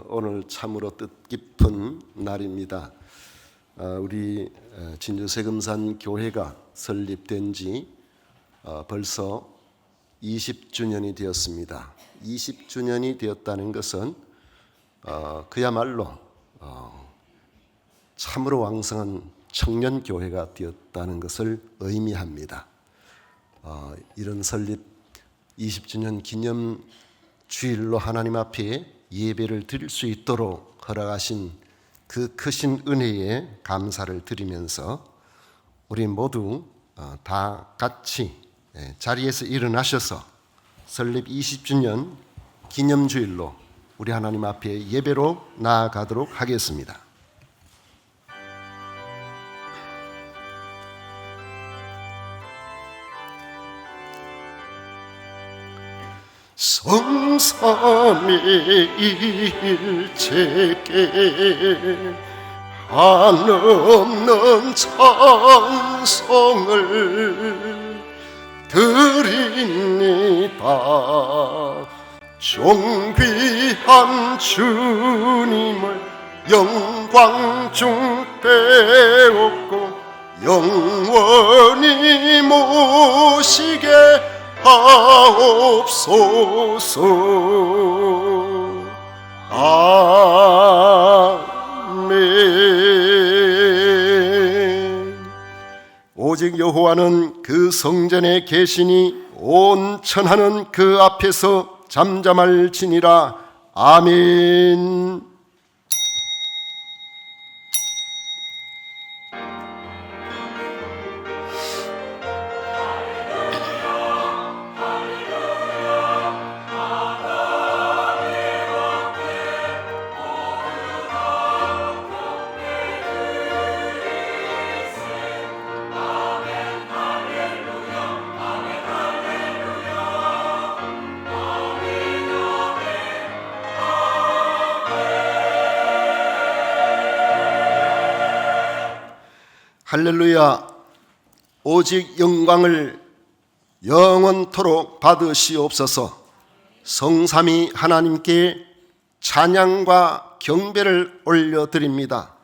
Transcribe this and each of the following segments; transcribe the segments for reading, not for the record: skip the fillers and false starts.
오늘 참으로 뜻깊은 날입니다. 우리 진주세금산 교회가 설립된 지 벌써 20주년이 되었습니다. 20주년이 되었다는 것은 그야말로 참으로 왕성한 청년교회가 되었다는 것을 의미합니다. 이런 설립 20주년 기념 주일로 하나님 앞에 예배를 드릴 수 있도록 허락하신 그 크신 은혜에 감사를 드리면서 우리 모두 다 같이 자리에서 일어나셔서 설립 20주년 기념주일로 우리 하나님 앞에 예배로 나아가도록 하겠습니다. 성삼위일체께 한없는 찬송을 드립니다. 존귀한 주님을 영광 중 빼앗고 영원히 모시게 하옵소서. 아멘. 오직 여호와는 그 성전에 계시니 온 천하는 그 앞에서 잠잠할지니라. 아멘. 할렐루야. 오직 영광을 영원토록 받으시옵소서. 성삼위 하나님께 찬양과 경배를 올려드립니다.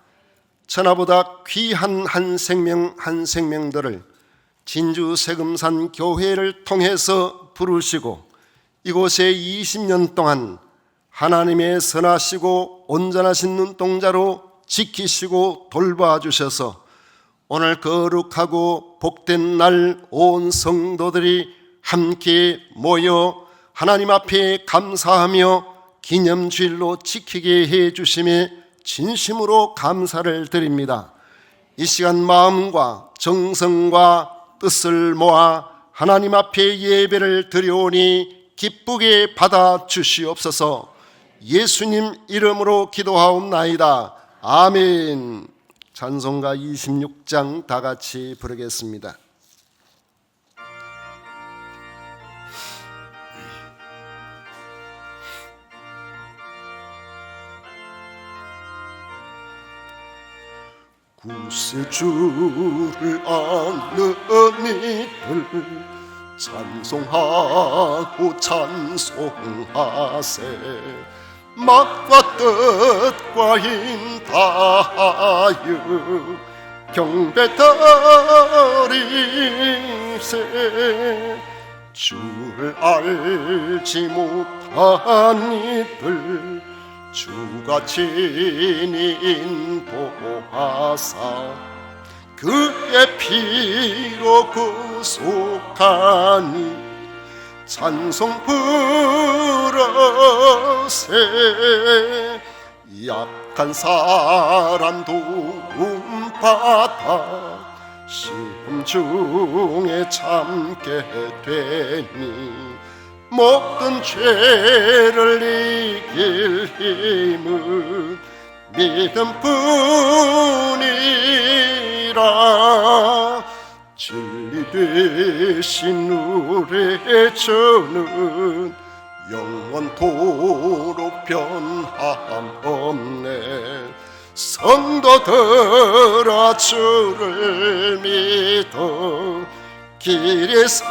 천하보다 귀한 한 생명 한 생명들을 진주세금산 교회를 통해서 부르시고 이곳에 20년 동안 하나님의 선하시고 온전하신 눈동자로 지키시고 돌봐주셔서 오늘 거룩하고 복된 날 온 성도들이 함께 모여 하나님 앞에 감사하며 기념주일로 지키게 해주심에 진심으로 감사를 드립니다. 이 시간 마음과 정성과 뜻을 모아 하나님 앞에 예배를 드려오니 기쁘게 받아주시옵소서. 예수님 이름으로 기도하옵나이다. 아멘. 찬송가 26장 다 같이 부르겠습니다. 구세주를 아는 이들 찬송하고 찬송하세. 막과 뜻과 힘 다하여 경배 드리세. 주를 알지 못한 이들 주가 친히 인도하사 그의 피로 구속하니 찬송 부르세. 약한 사람 도움 받아 시험 중에 참게 되니 모든 죄를 이길 힘은 믿음뿐이라. 진리 되신 우리의 저는 영원토록 변함 없네. 성도들아 주를 믿어 길에 섬기세.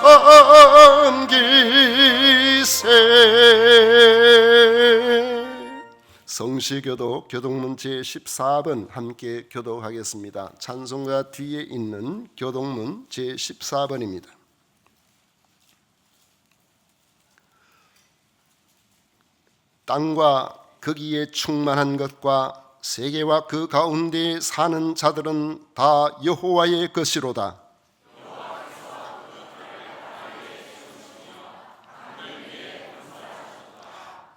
성시교도 교동문 제14번 함께 교독하겠습니다. 찬송가 뒤에 있는 교동문 제14번입니다. 땅과 거기에 충만한 것과 세계와 그 가운데 사는 자들은 다 여호와의 것이로다.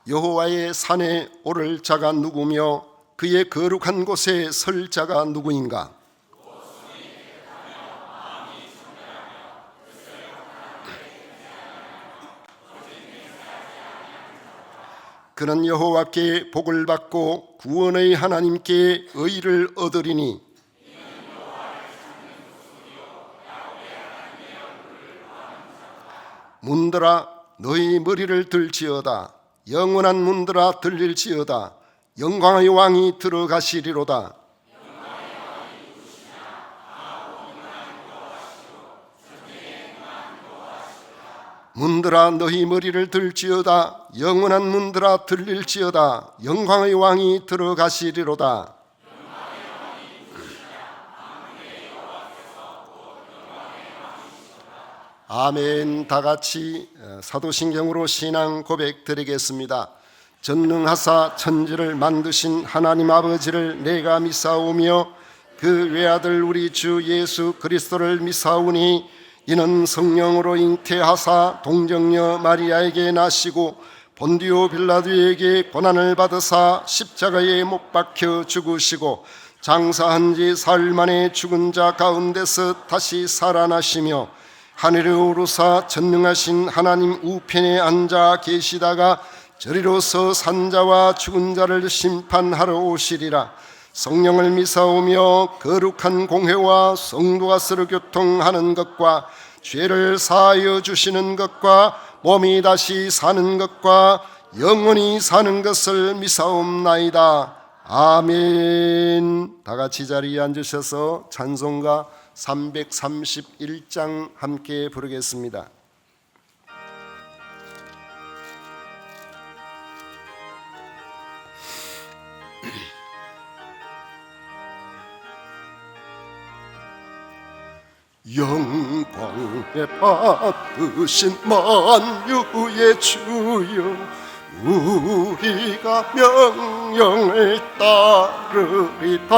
여호와의 산에 오를 자가 누구며 그의 거룩한 곳에 설 자가 누구인가? 그는 여호와께 복을 받고 구원의 하나님께 의를 얻으리니 문들아 너희 머리를 들지어다. 영원한 문들아 들릴지어다. 영광의 왕이 들어가시리로다. 문들아 너희 머리를 들지어다. 영원한 문들아 들릴지어다. 영광의 왕이 들어가시리로다. 아멘. 다 같이 사도신경으로 신앙 고백 드리겠습니다. 전능하사 천지를 만드신 하나님 아버지를 내가 믿사오며 그 외아들 우리 주 예수 그리스도를 믿사오니 이는 성령으로 잉태하사 동정녀 마리아에게 나시고 본디오 빌라도에게 고난을 받으사 십자가에 못 박혀 죽으시고 장사한 지 사흘 만에 죽은 자 가운데서 다시 살아나시며 하늘에 오르사 전능하신 하나님 우편에 앉아 계시다가 저리로서 산자와 죽은 자를 심판하러 오시리라. 성령을 믿사오며 거룩한 공회와 성도가 서로 교통하는 것과 죄를 사하여 주시는 것과 몸이 다시 사는 것과 영원히 사는 것을 믿사옵나이다. 아멘. 다 같이 자리에 앉으셔서 찬송가 331장 함께 부르겠습니다. 영광에 받으신 만유의 주여 우리가 명령을 따르리다.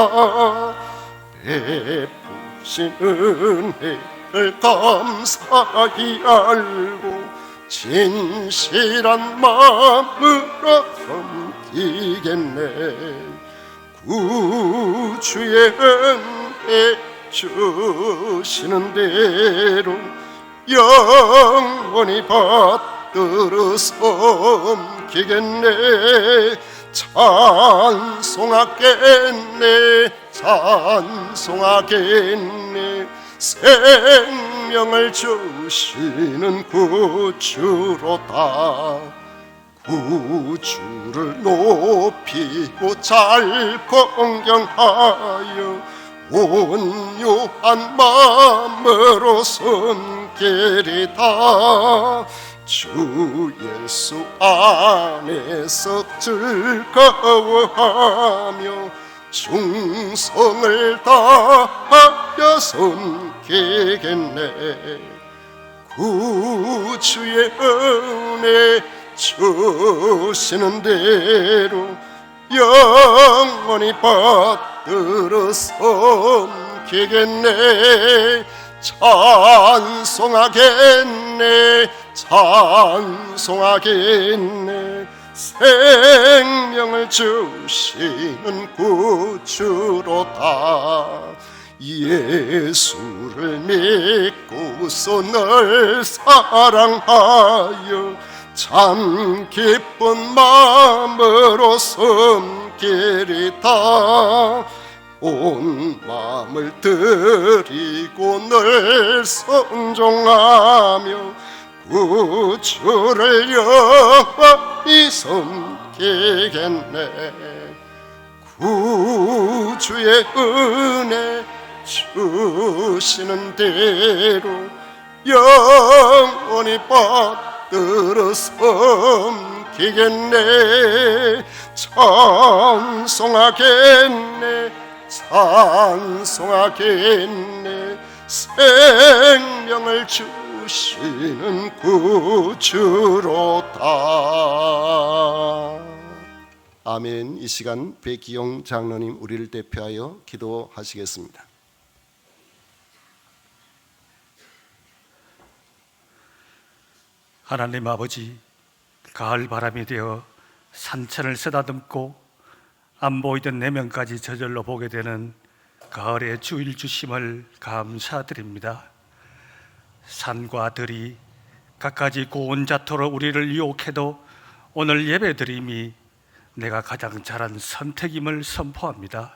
베푸신 은혜를 감사히 알고 진실한 마음으로 섬기겠네. 구주의 은혜 주시는 대로 영원히 받들어 섬기겠네. 찬송하겠네. 찬송하겠네. 생명을 주시는 구주로다. 구주를 높이고 잘 공경하여 온유한 마음으로 섬기리다. 주 예수 안에서 즐거워하며 충성을 다하여 섬기겠네. 구주의 은혜 주시는 대로 영원히 받들어 섬기겠네. 찬송하겠네. 찬송하겠네. 생명을 주시는 구주로다. 예수를 믿고서 널 사랑하여 참 기쁜 마음으로 섬기리다. 온 마음을 드리고 늘 순종하며 구주를 영원히 섬기겠네. 구주의 은혜 주시는 대로 영원히 받들어 섬기겠네. 지키겠네. 찬송하겠네. 찬송하겠네. 생명을 주시는 구주로다. 아멘. 이 시간 백기용 장로님 우리를 대표하여 기도하시겠습니다. 하나님 아버지, 가을 바람이 되어 산천을 쓰다듬고 안 보이던 내면까지 저절로 보게 되는 가을의 주일 주심을 감사드립니다. 산과 들이 갖가지 고운 자토로 우리를 유혹해도 오늘 예배드림이 내가 가장 잘한 선택임을 선포합니다.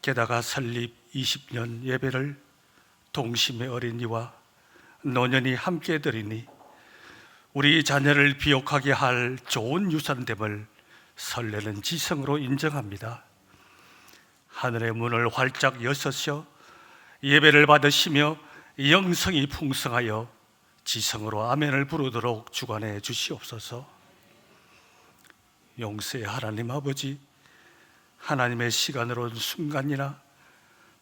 게다가 설립 20년 예배를 동심의 어린이와 노년이 함께 드리니 우리 자녀를 비옥하게 할 좋은 유산됨을 설레는 지성으로 인정합니다. 하늘의 문을 활짝 여서셔 예배를 받으시며 영성이 풍성하여 지성으로 아멘을 부르도록 주관해 주시옵소서. 용서의 하나님 아버지, 하나님의 시간으로 온 순간이나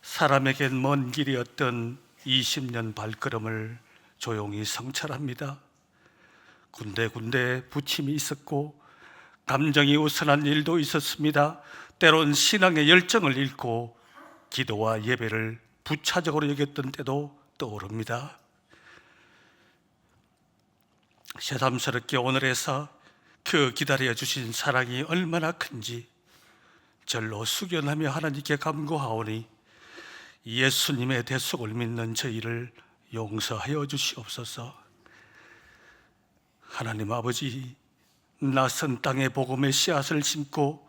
사람에겐 먼 길이었던 20년 발걸음을 조용히 성찰합니다. 군데군데 부침이 있었고 감정이 우선한 일도 있었습니다. 때론 신앙의 열정을 잃고 기도와 예배를 부차적으로 여겼던 때도 떠오릅니다. 새삼스럽게 오늘에서 그 기다려주신 사랑이 얼마나 큰지 절로 숙연하며 하나님께 간구하오니 예수님의 대속을 믿는 저희를 용서하여 주시옵소서. 하나님 아버지, 낯선 땅에 복음의 씨앗을 심고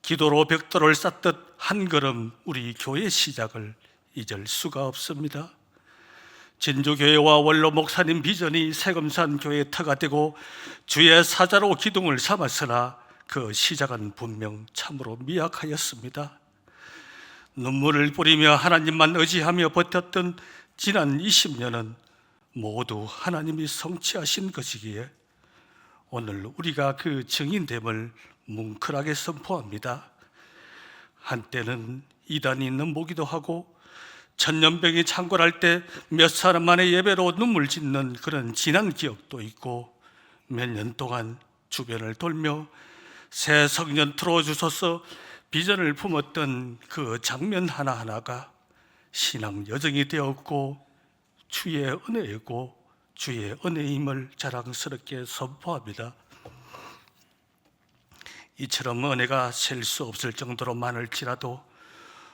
기도로 벽돌을 쌓듯 한 걸음 우리 교회 시작을 잊을 수가 없습니다. 진주교회와 원로 목사님 비전이 세금산 교회의 터가 되고 주의 사자로 기둥을 삼았으나 그 시작은 분명 참으로 미약하였습니다. 눈물을 뿌리며 하나님만 의지하며 버텼던 지난 20년은 모두 하나님이 성취하신 것이기에 오늘 우리가 그 증인됨을 뭉클하게 선포합니다. 한때는 이단이 넘보기도 하고 전염병이 창궐할 때 몇 사람 만의 예배로 눈물 짓는 그런 지난 기억도 있고 몇 년 동안 주변을 돌며 새 성년 틀어주셔서 비전을 품었던 그 장면 하나하나가 신앙 여정이 되었고 주의 은혜이고 주의 은혜임을 자랑스럽게 선포합니다. 이처럼 은혜가 셀 수 없을 정도로 많을지라도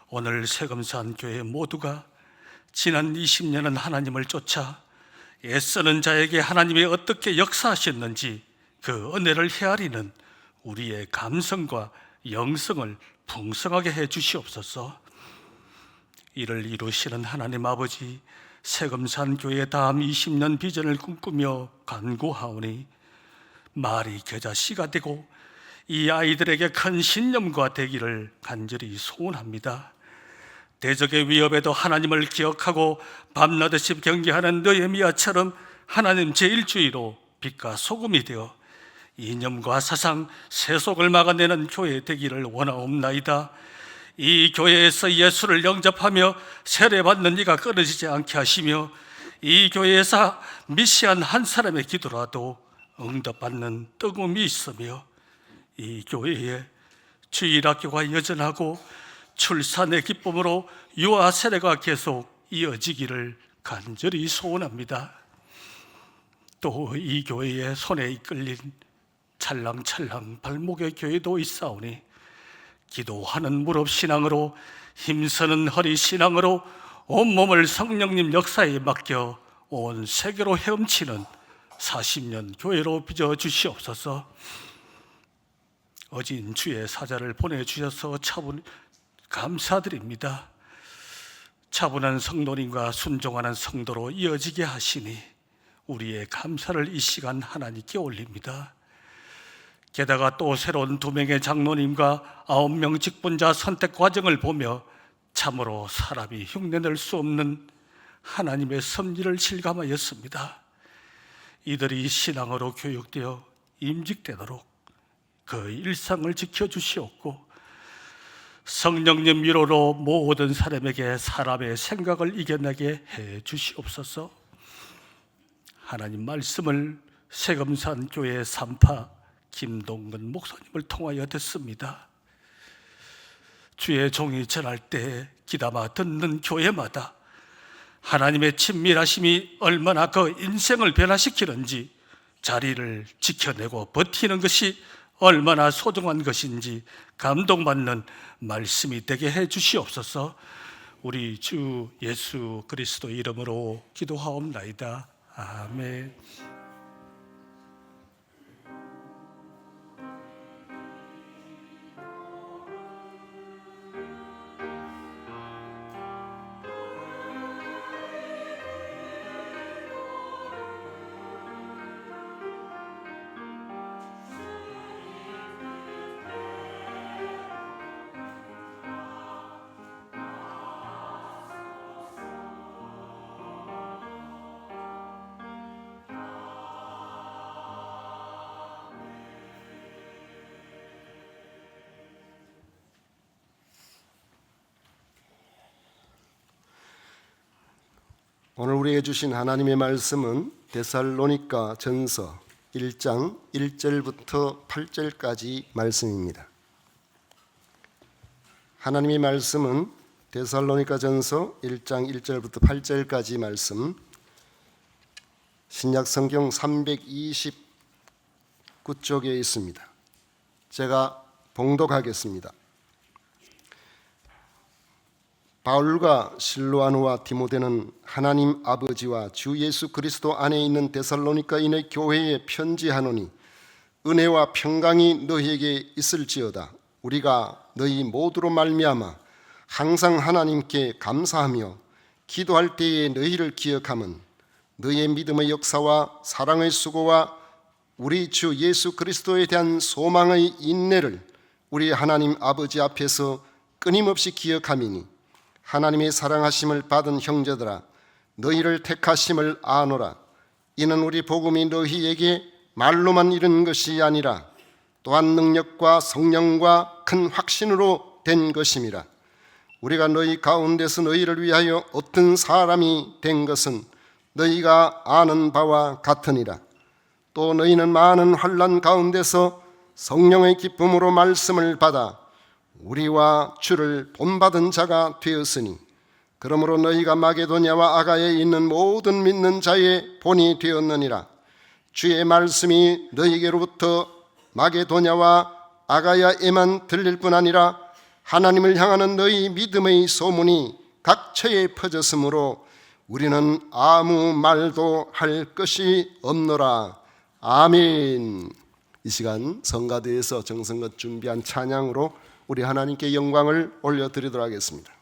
오늘 세금산 교회 모두가 지난 20년은 하나님을 쫓아 애쓰는 자에게 하나님이 어떻게 역사하셨는지 그 은혜를 헤아리는 우리의 감성과 영성을 풍성하게 해 주시옵소서. 이를 이루시는 하나님 아버지, 세금산 교회의 다음 20년 비전을 꿈꾸며 간구하오니 말이 겨자 씨가 되고 이 아이들에게 큰 신념과 되기를 간절히 소원합니다. 대적의 위협에도 하나님을 기억하고 밤낮없이 경계하는 느헤미야처럼 하나님 제1주의로 빛과 소금이 되어 이념과 사상, 세속을 막아내는 교회 되기를 원하옵나이다. 이 교회에서 예수를 영접하며 세례받는 이가 끊어지지 않게 하시며 이 교회에서 미시한 한 사람의 기도라도 응답받는 뜨거움이 있으며 이 교회에 주일학교가 여전하고 출산의 기쁨으로 유아 세례가 계속 이어지기를 간절히 소원합니다. 또 이 교회의 손에 이끌린 찰랑찰랑 발목의 교회도 있사오니 기도하는 무릎 신앙으로 힘쓰는 허리 신앙으로 온몸을 성령님 역사에 맡겨 온 세계로 헤엄치는 40년 교회로 빚어 주시옵소서. 어진 주의 사자를 보내주셔서 차분히 감사드립니다. 차분한 성도님과 순종하는 성도로 이어지게 하시니 우리의 감사를 이 시간 하나님께 올립니다. 게다가 또 새로운 2명의 장로님과 9명 직분자 선택 과정을 보며 참으로 사람이 흉내낼 수 없는 하나님의 섭리를 실감하였습니다. 이들이 신앙으로 교육되어 임직되도록 그 일상을 지켜주시옵고 성령님 위로로 모든 사람에게 사람의 생각을 이겨내게 해 주시옵소서. 하나님 말씀을 세금산 교회 산파 김동근 목사님을 통하여 듣습니다. 주의 종이 전할 때 귀담아 듣는 교회마다 하나님의 친밀하심이 얼마나 그 인생을 변화시키는지, 자리를 지켜내고 버티는 것이 얼마나 소중한 것인지 감동받는 말씀이 되게 해 주시옵소서. 우리 주 예수 그리스도 이름으로 기도하옵나이다. 아멘. 오늘 우리에게 주신 하나님의 말씀은 데살로니가 전서 1장 1절부터 8절까지 말씀입니다. 하나님의 말씀은 데살로니가 전서 1장 1절부터 8절까지 말씀, 신약 성경 329쪽에 있습니다. 제가 봉독하겠습니다. 바울과 실로아누와 디모데는 하나님 아버지와 주 예수 그리스도 안에 있는 데살로니가인의 교회에 편지하노니 은혜와 평강이 너희에게 있을지어다. 우리가 너희 모두로 말미암아 항상 하나님께 감사하며 기도할 때에 너희를 기억함은 너희의 믿음의 역사와 사랑의 수고와 우리 주 예수 그리스도에 대한 소망의 인내를 우리 하나님 아버지 앞에서 끊임없이 기억함이니 하나님의 사랑하심을 받은 형제들아, 너희를 택하심을 아노라. 이는 우리 복음이 너희에게 말로만 이른 것이 아니라 또한 능력과 성령과 큰 확신으로 된 것임이라. 우리가 너희 가운데서 너희를 위하여 어떤 사람이 된 것은 너희가 아는 바와 같으니라. 또 너희는 많은 환난 가운데서 성령의 기쁨으로 말씀을 받아 우리와 주를 본받은 자가 되었으니, 그러므로 너희가 마게도냐와 아가야에 있는 모든 믿는 자의 본이 되었느니라. 주의 말씀이 너희에게로부터 마게도냐와 아가야에만 들릴 뿐 아니라 하나님을 향하는 너희 믿음의 소문이 각처에 퍼졌으므로 우리는 아무 말도 할 것이 없노라. 아멘. 이 시간 성가대에서 정성껏 준비한 찬양으로 우리 하나님께 영광을 올려드리도록 하겠습니다.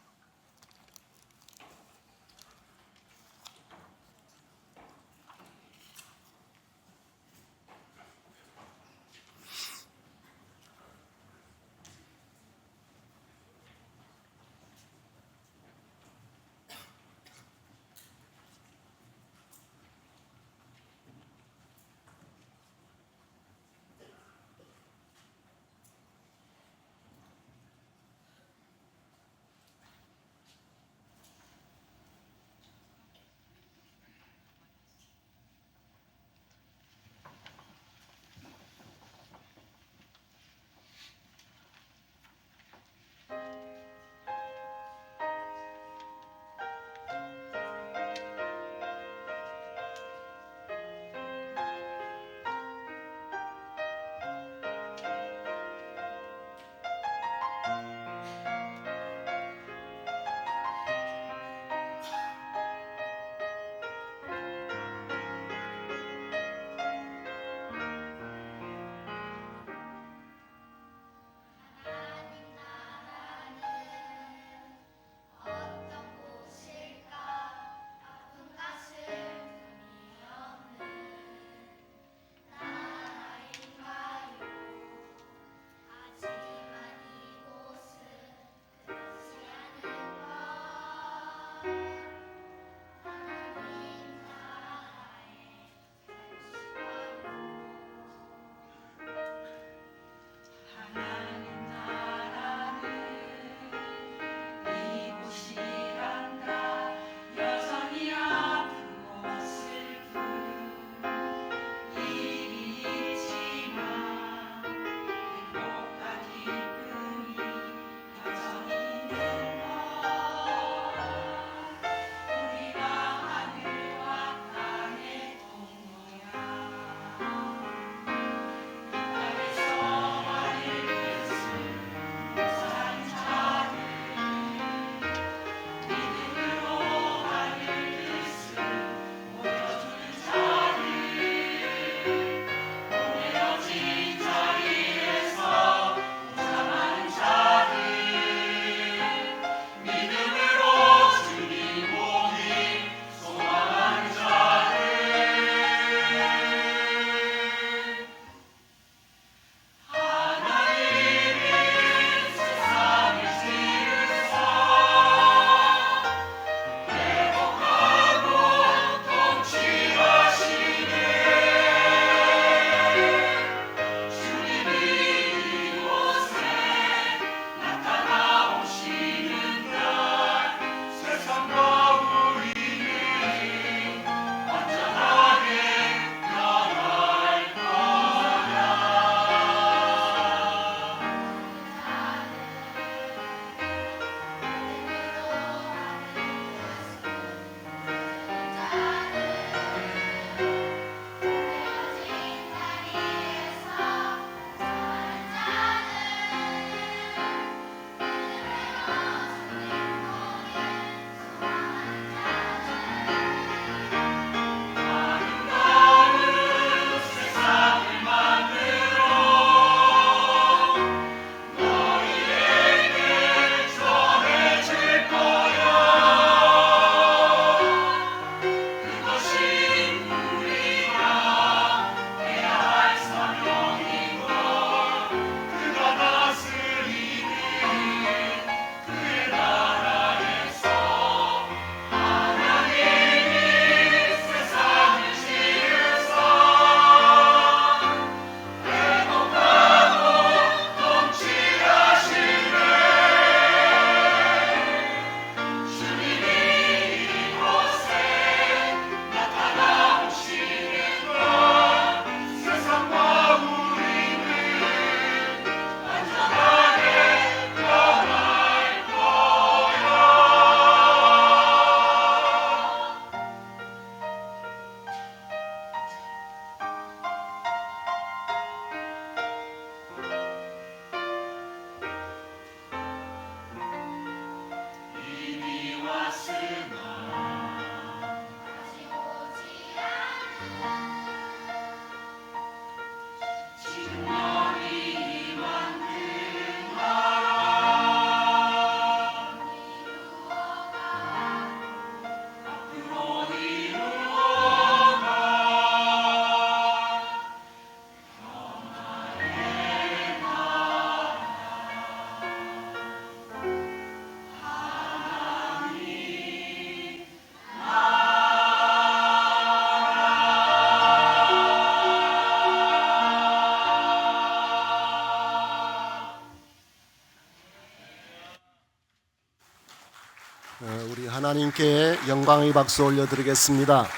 우리 하나님께 영광의 박수 올려드리겠습니다.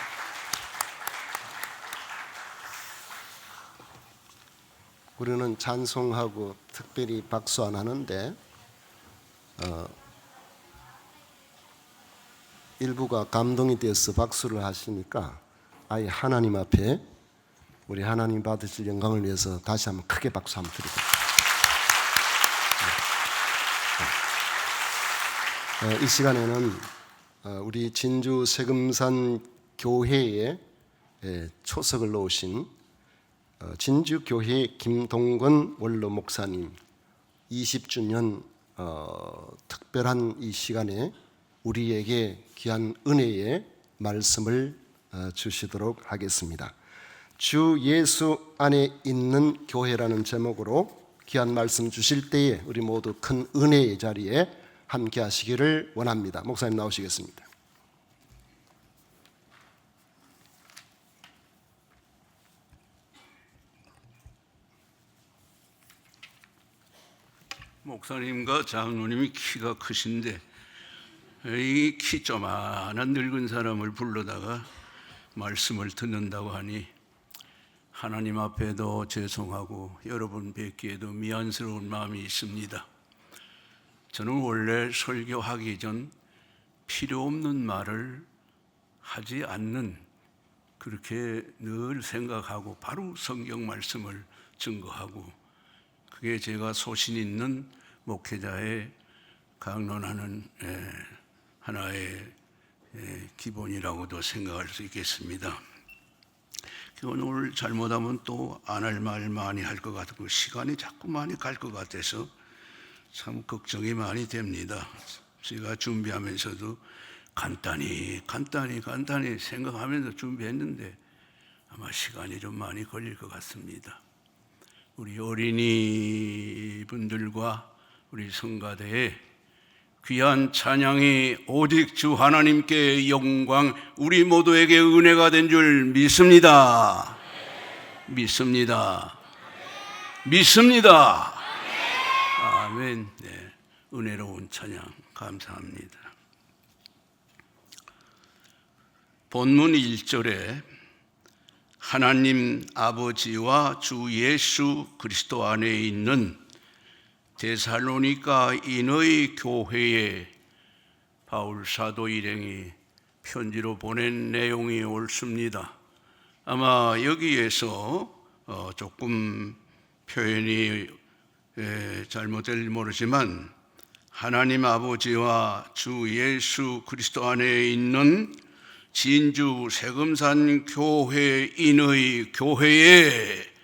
우리는 찬송하고 특별히 박수 안 하는데 일부가 감동이 되어서 박수를 하시니까 아예 하나님 앞에 우리 하나님 받으실 영광을 위해서 다시 한번 크게 박수 한번 드리고 이 시간에는 우리 진주 세금산 교회에 초석을 놓으신 진주교회 김동건 원로 목사님 20주년 특별한 이 시간에 우리에게 귀한 은혜의 말씀을 주시도록 하겠습니다. 주 예수 안에 있는 교회라는 제목으로 귀한 말씀 주실 때에 우리 모두 큰 은혜의 자리에 함께 하시기를 원합니다. 목사님 나오시겠습니다. 목사님과 장로님이 키가 크신데 이 키 조만한 늙은 사람을 불러다가 말씀을 듣는다고 하니 하나님 앞에도 죄송하고 여러분 뵙기에도 미안스러운 마음이 있습니다. 저는 원래 설교하기 전 필요 없는 말을 하지 않는, 그렇게 늘 생각하고 바로 성경 말씀을 증거하고, 그게 제가 소신 있는 목회자의 강론하는 하나의 기본이라고도 생각할 수 있겠습니다. 오늘 잘못하면 또 안 할 말 많이 할 것 같고 시간이 자꾸 많이 갈 것 같아서 참 걱정이 많이 됩니다. 제가 준비하면서도 간단히 생각하면서 준비했는데 아마 시간이 좀 많이 걸릴 것 같습니다. 우리 어린이 분들과 우리 성가대에 귀한 찬양이 오직 주 하나님께 영광, 우리 모두에게 은혜가 된 줄 믿습니다. 믿습니다. 믿습니다. 아멘. 네, 은혜로운 찬양 감사합니다. 본문 1절에 하나님 아버지와 주 예수 그리스도 안에 있는 데살로니가 인의 교회에 바울 사도 일행이 편지로 보낸 내용이 옳습니다. 아마 여기에서 조금 표현이 잘못될지 모르지만 하나님 아버지와 주 예수 그리스도 안에 있는 진주 세금산 교회인의 교회에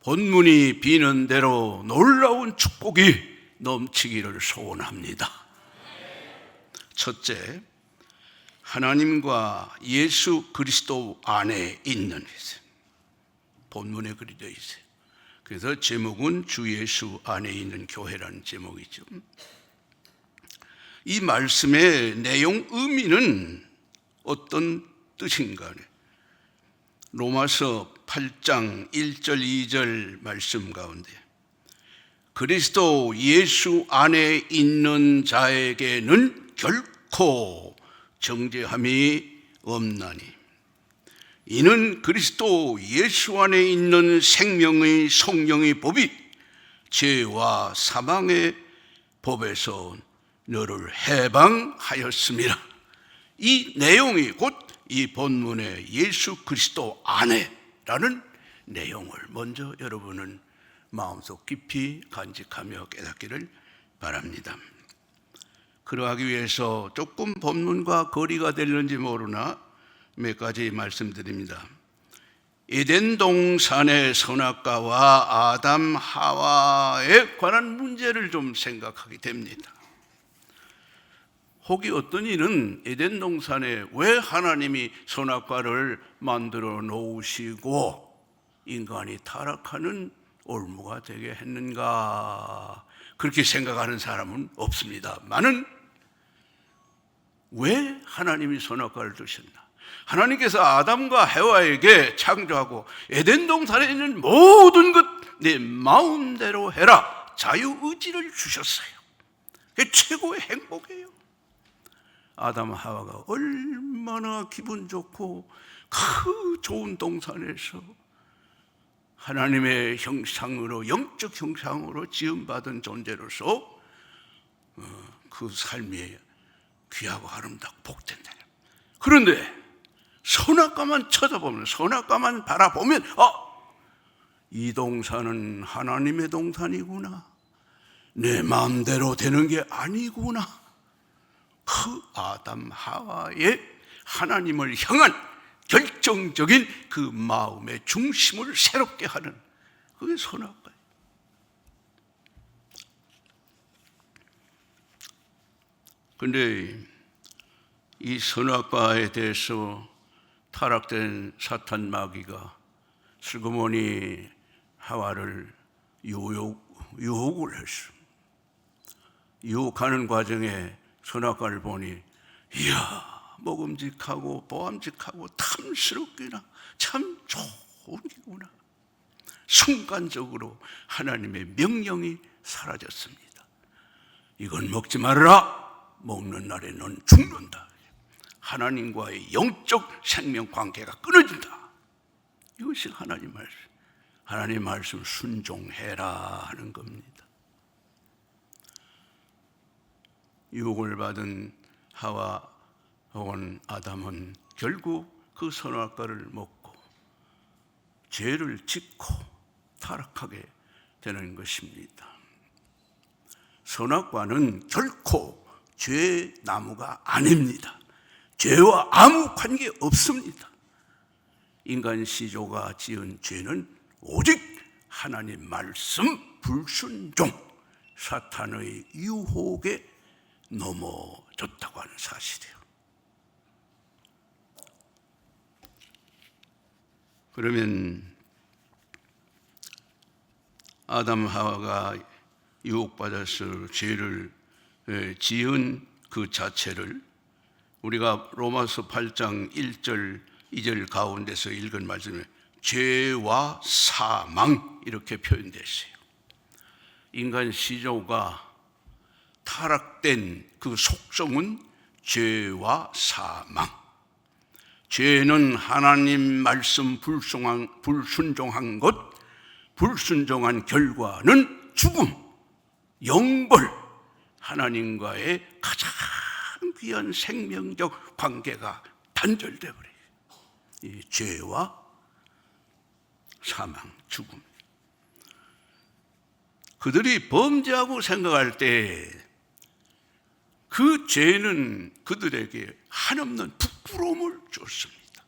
본문이 비는 대로 놀라운 축복이 넘치기를 소원합니다. 첫째, 하나님과 예수 그리스도 안에 있는 것이 본문에 그리 되어 있어요. 그래서 제목은 주 예수 안에 있는 교회라는 제목이죠. 이 말씀의 내용 의미는 어떤 뜻인가? 로마서 8장 1절 2절 말씀 가운데 그리스도 예수 안에 있는 자에게는 결코 정죄함이 없나니 이는 그리스도 예수 안에 있는 생명의 성령의 법이 죄와 사망의 법에서 너를 해방하였습니다. 이 내용이 곧 이 본문의 예수 그리스도 안에라는 내용을 먼저 여러분은 마음속 깊이 간직하며 깨닫기를 바랍니다. 그러하기 위해서 조금 본문과 거리가 되는지 모르나 몇 가지 말씀드립니다. 에덴 동산의 선악과와 아담 하와에 관한 문제를 좀 생각하게 됩니다. 혹이 어떤 이는 에덴 동산에 왜 하나님이 선악과를 만들어 놓으시고 인간이 타락하는 올무가 되게 했는가, 그렇게 생각하는 사람은 없습니다만은 왜 하나님이 선악과를 두셨나? 하나님께서 아담과 해와에게 창조하고 에덴 동산에 있는 모든 것 내 마음대로 해라 자유의지를 주셨어요. 그게 최고의 행복이에요. 아담 하와가 얼마나 기분 좋고 그 좋은 동산에서 하나님의 형상으로, 영적 형상으로 지음받은 존재로서 그 삶이 귀하고 아름답고 복된다. 그런데 선악과만 쳐다보면, 선악과만 바라보면 이 동산은 하나님의 동산이구나, 내 마음대로 되는 게 아니구나. 그 아담 하와의 하나님을 향한 결정적인 그 마음의 중심을 새롭게 하는, 그게 선악과예요. 그런데 이 선악과에 대해서 타락된 사탄 마귀가 슬그머니 하와를 유혹을 했어. 유혹하는 과정에 선악과를 보니, 이야, 먹음직하고 보암직하고 탐스럽기나 참 좋은 기구나. 순간적으로 하나님의 명령이 사라졌습니다. 이건 먹지 말아라. 먹는 날에 넌 죽는다. 하나님과의 영적 생명 관계가 끊어진다. 이것이 하나님 말씀. 하나님 말씀 순종해라 하는 겁니다. 유혹을 받은 하와 혹은 아담은 결국 그 선악과를 먹고 죄를 짓고 타락하게 되는 것입니다. 선악과는 결코 죄의 나무가 아닙니다. 죄와 아무 관계 없습니다. 인간 시조가 지은 죄는 오직 하나님 말씀 불순종, 사탄의 유혹에 넘어졌다고 하는 사실이에요. 그러면 아담 하와가 유혹받아서 죄를 지은 그 자체를 우리가 로마서 8장 1절 2절 가운데서 읽은 말씀에 죄와 사망 이렇게 표현됐어요. 인간 시조가 타락된 그 속성은 죄와 사망. 죄는 하나님 말씀 불순종한 것, 불순종한 결과는 죽음, 영벌, 하나님과의 가장 귀한 생명적 관계가 단절돼 버려요. 이 죄와 사망, 죽음. 그들이 범죄하고 생각할 때 그 죄는 그들에게 한없는 부끄러움을 줬습니다.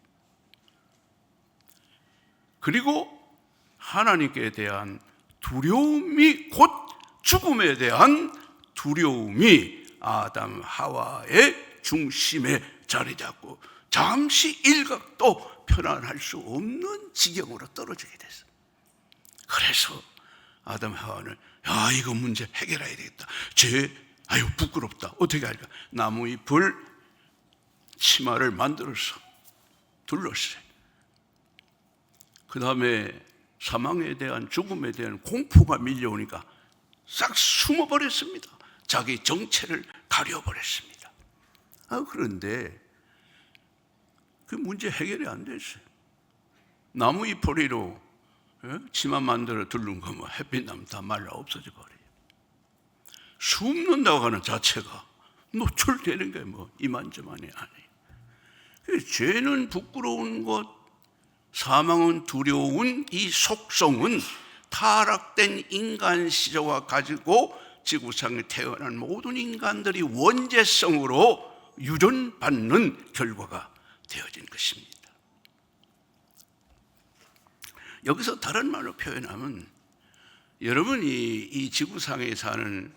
그리고 하나님께 대한 두려움이, 곧 죽음에 대한 두려움이 아담 하와의 중심에 자리 잡고 잠시 일각도 편안할 수 없는 지경으로 떨어지게 됐어요. 그래서 아담 하와는 이거 문제 해결해야 되겠다. 아유 부끄럽다. 어떻게 할까? 나무잎을 치마를 만들어서 둘렀어요. 그 다음에 사망에 대한, 죽음에 대한 공포가 밀려오니까 싹 숨어버렸습니다. 자기 정체를 가려버렸습니다. 그런데 그 문제 해결이 안 됐어요. 나무잎뿌리로 치마 만들어 둘른 거 햇빛 나면 다 말라 없어져 버려요. 숨는다고 하는 자체가 노출되는 게 이만저만이 아니에요. 죄는 부끄러운 것, 사망은 두려운 이 속성은 타락된 인간 시조가 가지고 지구상에 태어난 모든 인간들이 원죄성으로 유전받는 결과가 되어진 것입니다. 여기서 다른 말로 표현하면, 여러분이 이 지구상에 사는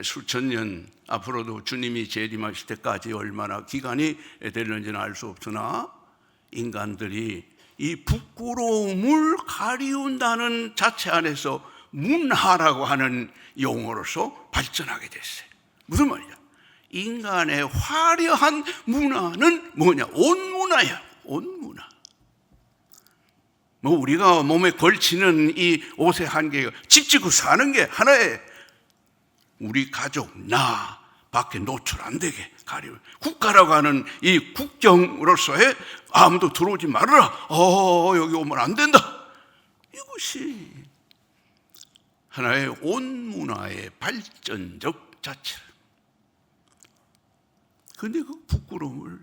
수천 년, 앞으로도 주님이 재림하실 때까지 얼마나 기간이 되는지는 알 수 없으나 인간들이 이 부끄러움을 가리운다는 자체 안에서 문화라고 하는 용어로서 발전하게 됐어요. 무슨 말이냐? 인간의 화려한 문화는 뭐냐? 온문화야. 온문화. 우리가 몸에 걸치는 이 옷의 한계가 집 짓고 사는 게 하나의, 우리 가족, 나, 밖에 노출 안 되게 가리고, 국가라고 하는 이 국경으로서의 아무도 들어오지 말아라. 여기 오면 안 된다. 이것이 하나의 온 문화의 발전적 자체. 그런데 그 부끄러움을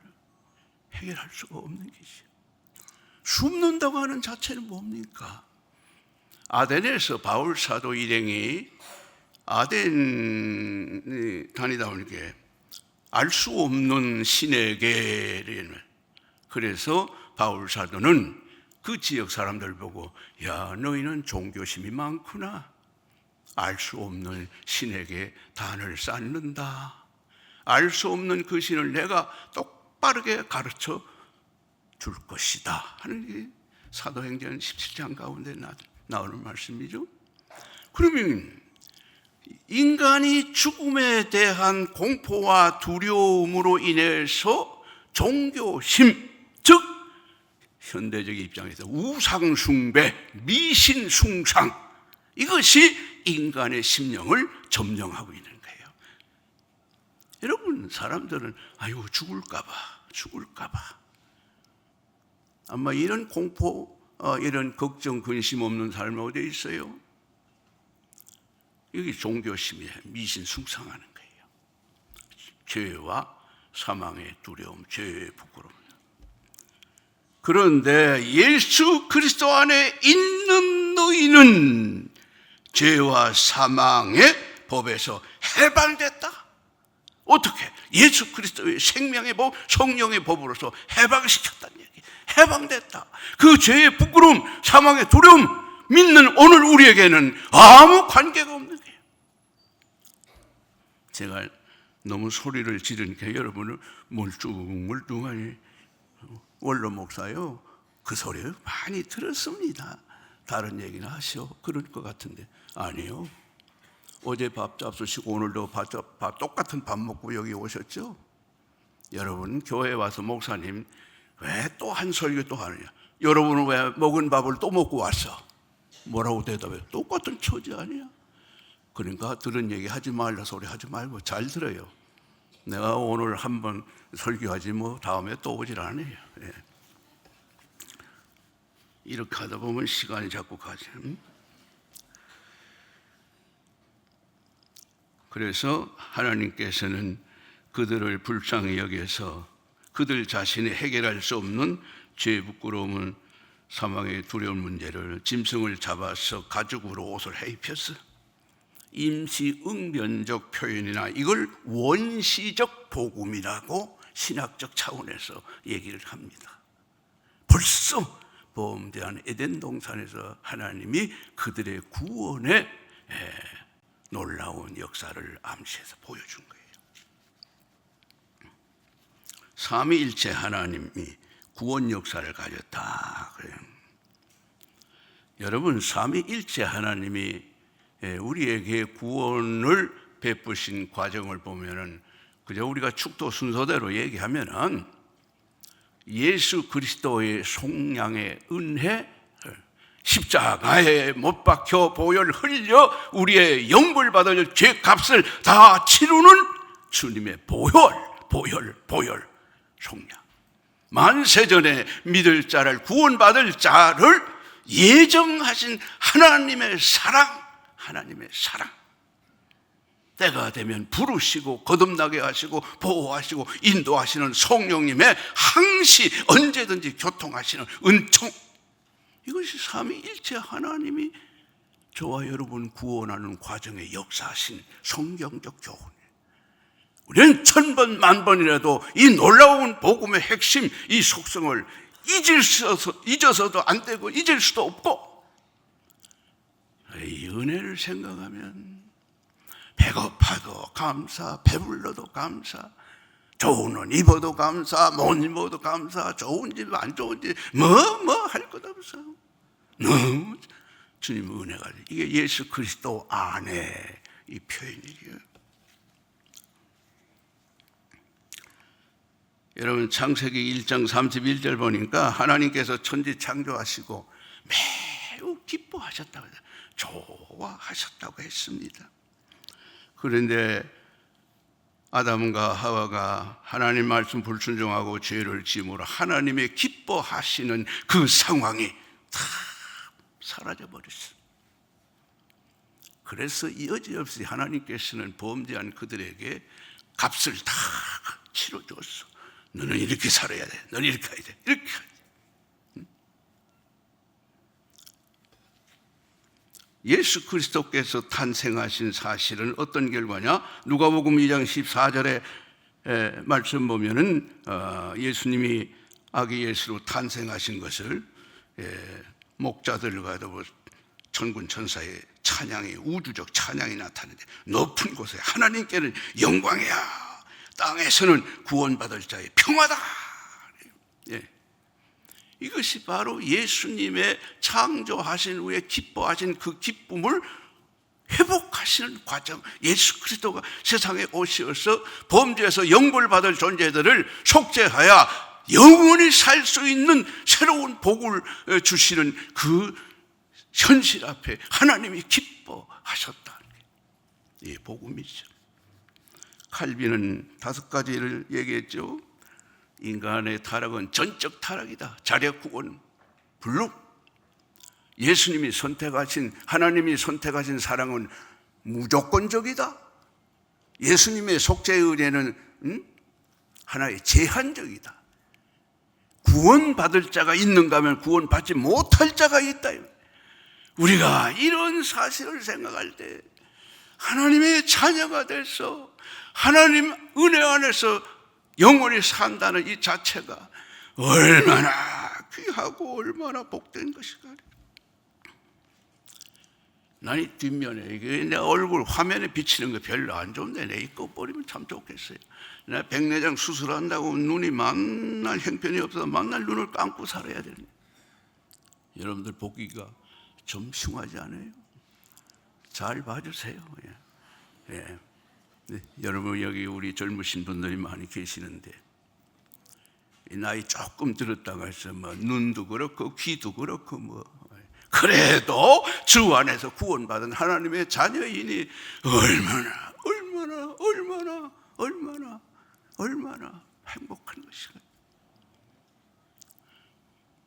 해결할 수가 없는 것이죠. 숨는다고 하는 자체는 뭡니까? 아덴에서 바울 사도 일행이 아덴에 다니다 보니까 알 수 없는 신에게, 그래서 바울 사도는 그 지역 사람들 보고, 야, 너희는 종교심이 많구나. 알 수 없는 신에게 단을 쌓는다. 알 수 없는 그 신을 내가 똑바르게 가르쳐 줄 것이다 하는 게 사도행전 17장 가운데 나오는 말씀이죠. 그러면 인간이 죽음에 대한 공포와 두려움으로 인해서 종교심, 즉 현대적 입장에서 우상숭배, 미신숭상, 이것이 인간의 심령을 점령하고 있는 거예요. 여러분, 사람들은 죽을까봐 아마 이런 공포, 이런 걱정, 근심 없는 삶이 어디에 있어요? 이게 종교심이에요. 미신숭상하는 거예요. 죄와 사망의 두려움, 죄의 부끄러움. 그런데 예수 그리스도 안에 있는 너희는 죄와 사망의 법에서 해방됐다. 어떻게? 예수 그리스도의 생명의 법, 성령의 법으로서 해방시켰다는 얘기. 해방됐다. 그 죄의 부끄러움, 사망의 두려움 믿는 오늘 우리에게는 아무 관계가 없는 거예요. 제가 너무 소리를 지르니까 여러분은 멀뚱멀뚱하니, 원로 목사요, 그 소리 많이 들었습니다. 다른 얘기나 하시오. 그럴 것 같은데 아니요. 어제 밥 잡수시고 오늘도 밥 똑같은 밥 먹고 여기 오셨죠? 여러분, 교회 와서 목사님 왜 또 한 설교 또 하느냐? 여러분은 왜 먹은 밥을 또 먹고 왔어? 뭐라고 대답해? 똑같은 처지 아니야? 그러니까 들은 얘기 하지 말라 소리 하지 말고 잘 들어요. 내가 오늘 한번 설교하지 뭐 다음에 또 오질 않아요. 예. 이렇게 하다 보면 시간이 자꾸 가지. 그래서 하나님께서는 그들을 불쌍히 여겨서 그들 자신이 해결할 수 없는 죄, 부끄러움은 사망의 두려운 문제를 짐승을 잡아서 가죽으로 옷을 해 입혔어. 임시 응변적 표현이나 이걸 원시적 복음이라고 신학적 차원에서 얘기를 합니다. 벌써 범대한 에덴 동산에서 하나님이 그들의 구원의 놀라운 역사를 암시해서 보여준 거예요. 삼위일체 하나님이 구원 역사를 가졌다 그래요. 여러분, 삼위일체 하나님이 우리에게 구원을 베푸신 과정을 보면은 그저 우리가 축도 순서대로 얘기하면은 예수 그리스도의 속량의 은혜, 십자가에 못 박혀 보혈 흘려 우리의 영벌 받을 죄값을 다 치르는 주님의 보혈 속량. 만세전에 믿을 자를, 구원받을 자를 예정하신 하나님의 사랑. 때가 되면 부르시고 거듭나게 하시고 보호하시고 인도하시는 성령님의 항시 언제든지 교통하시는 은총. 이것이 삼위일체 하나님이 저와 여러분 구원하는 과정에 역사하신 성경적 교훈이에요. 우리는 천번 만번이라도 이 놀라운 복음의 핵심, 이 속성을 잊어서도 안 되고 잊을 수도 없고, 이 은혜를 생각하면 배고파도 감사, 배불러도 감사, 좋은 옷 입어도 감사, 못 입어도 감사, 좋은 집 안 좋은 집 뭐 할 것 없어. 너무 주님 은혜가, 이게 예수 그리스도 안에 이 표현이에요. 여러분, 창세기 1장 31절 보니까 하나님께서 천지 창조하시고 매우 기뻐하셨다고 해요. 좋아하셨다고 했습니다. 그런데 아담과 하와가 하나님 말씀 불순종하고 죄를 지음으로 하나님의 기뻐하시는 그 상황이 다 사라져버렸어요. 그래서 여지없이 하나님께서는 범죄한 그들에게 값을 다 치러줬어. 너는 이렇게 살아야 돼. 너는 이렇게 해야 돼. 이렇게 해야 돼. 예수 그리스도께서 탄생하신 사실은 어떤 결과냐? 누가복음 2장 14절에 말씀 보면은 예수님이 아기 예수로 탄생하신 것을 목자들과도 천군 천사의 찬양이, 우주적 찬양이 나타나는데, 높은 곳에 하나님께는 영광이야, 땅에서는 구원받을 자의 평화다. 이것이 바로 예수님의 창조하신 후에 기뻐하신 그 기쁨을 회복하시는 과정. 예수 그리스도가 세상에 오셔서 범죄에서 영벌받을 존재들을 속죄하여 영원히 살 수 있는 새로운 복을 주시는 그 현실 앞에 하나님이 기뻐하셨다는 게 복음이죠. 칼빈은 5가지를 얘기했죠. 인간의 타락은 전적 타락이다. 자력 구원 불능. 예수님이 선택하신, 하나님이 선택하신 사랑은 무조건적이다. 예수님의 속죄의 은혜는 하나의 제한적이다. 구원받을 자가 있는가 하면 구원받지 못할 자가 있다. 우리가 이런 사실을 생각할 때 하나님의 자녀가 돼서 하나님 은혜 안에서 영원히 산다는 이 자체가 얼마나 귀하고 얼마나 복된 것인가. 난 이 뒷면에 이게 내 얼굴 화면에 비치는 거 별로 안 좋은데 내 이거 버리면 참 좋겠어요. 내가 백내장 수술한다고 눈이 만날 형편이 없어서 만날 눈을 감고 살아야 되는. 여러분들 보기가 좀 흉하지 않아요? 잘 봐주세요. 예. 네, 여러분 여기 우리 젊으신 분들이 많이 계시는데 이 나이 조금 들었다고 해서 뭐 눈도 그렇고 귀도 그렇고 뭐 그래도 주 안에서 구원받은 하나님의 자녀이니 얼마나 행복한 것인가.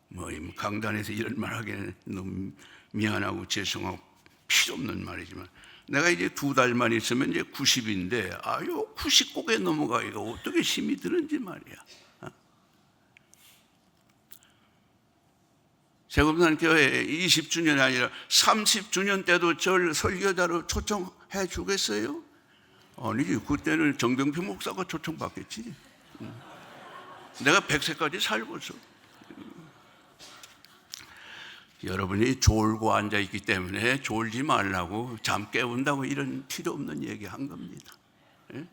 뭐 강단에서 이런 말 하기에는 너무 미안하고 죄송하고 필요 없는 말이지만 내가 이제 2달만 있으면 이제 90인데 아유 90곡에 넘어가기가 어떻게 힘이 드는지 말이야. 세금산교회 20주년이 아니라 30주년 때도 저를 설교자로 초청해 주겠어요? 아니지, 그때는 정병표 목사가 초청받겠지. 내가 100세까지 살고서. 여러분이 졸고 앉아있기 때문에 졸지 말라고, 잠 깨운다고 이런 필요 없는 얘기 한 겁니다. 예?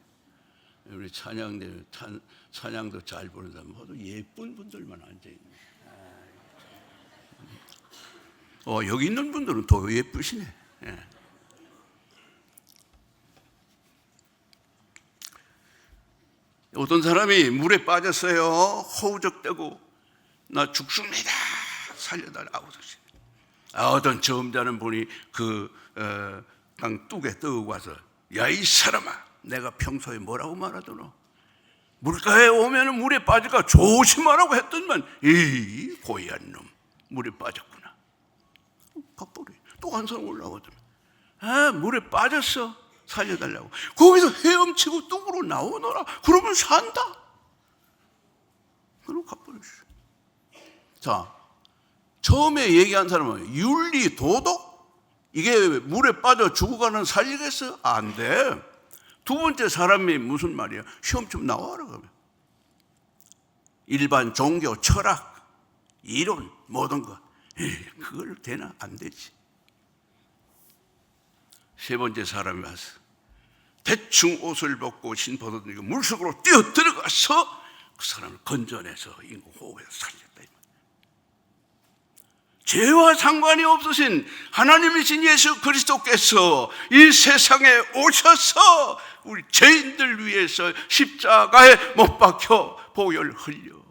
우리 찬양도 잘 부르는 사람 모두 예쁜 분들만 앉아있네. 여기 있는 분들은 더 예쁘시네. 예. 어떤 사람이 물에 빠졌어요. 허우적대고 나 죽습니다. 살려달라고. 어떤 처음 자는 분이 땅 뚝에 떠고 와서 야 이 사람아, 내가 평소에 뭐라고 말하더노? 물가에 오면 물에 빠질까 조심하라고 했더니만 이 고얀 놈 물에 빠졌구나. 갑자기 또 한 사람 올라오더니 물에 빠졌어. 살려달라고. 거기서 헤엄치고 뚝으로 나오너라. 그러면 산다. 그럼 가버렸어. 자, 처음에 얘기한 사람은 윤리, 도덕? 이게 물에 빠져 죽어가는 살리겠어? 안 돼. 두 번째 사람이 무슨 말이야? 시험 좀 나와라 그러면. 일반 종교, 철학, 이론, 모든 거. 그걸 되나? 안 되지. 세 번째 사람이 와서 대충 옷을 벗고 신벗어 들고 물속으로 뛰어 들어가서 그 사람을 건져내서 인공 호흡에서 살렸다. 죄와 상관이 없으신 하나님이신 예수 그리스도께서 이 세상에 오셔서 우리 죄인들 위해서 십자가에 못 박혀 보혈 흘려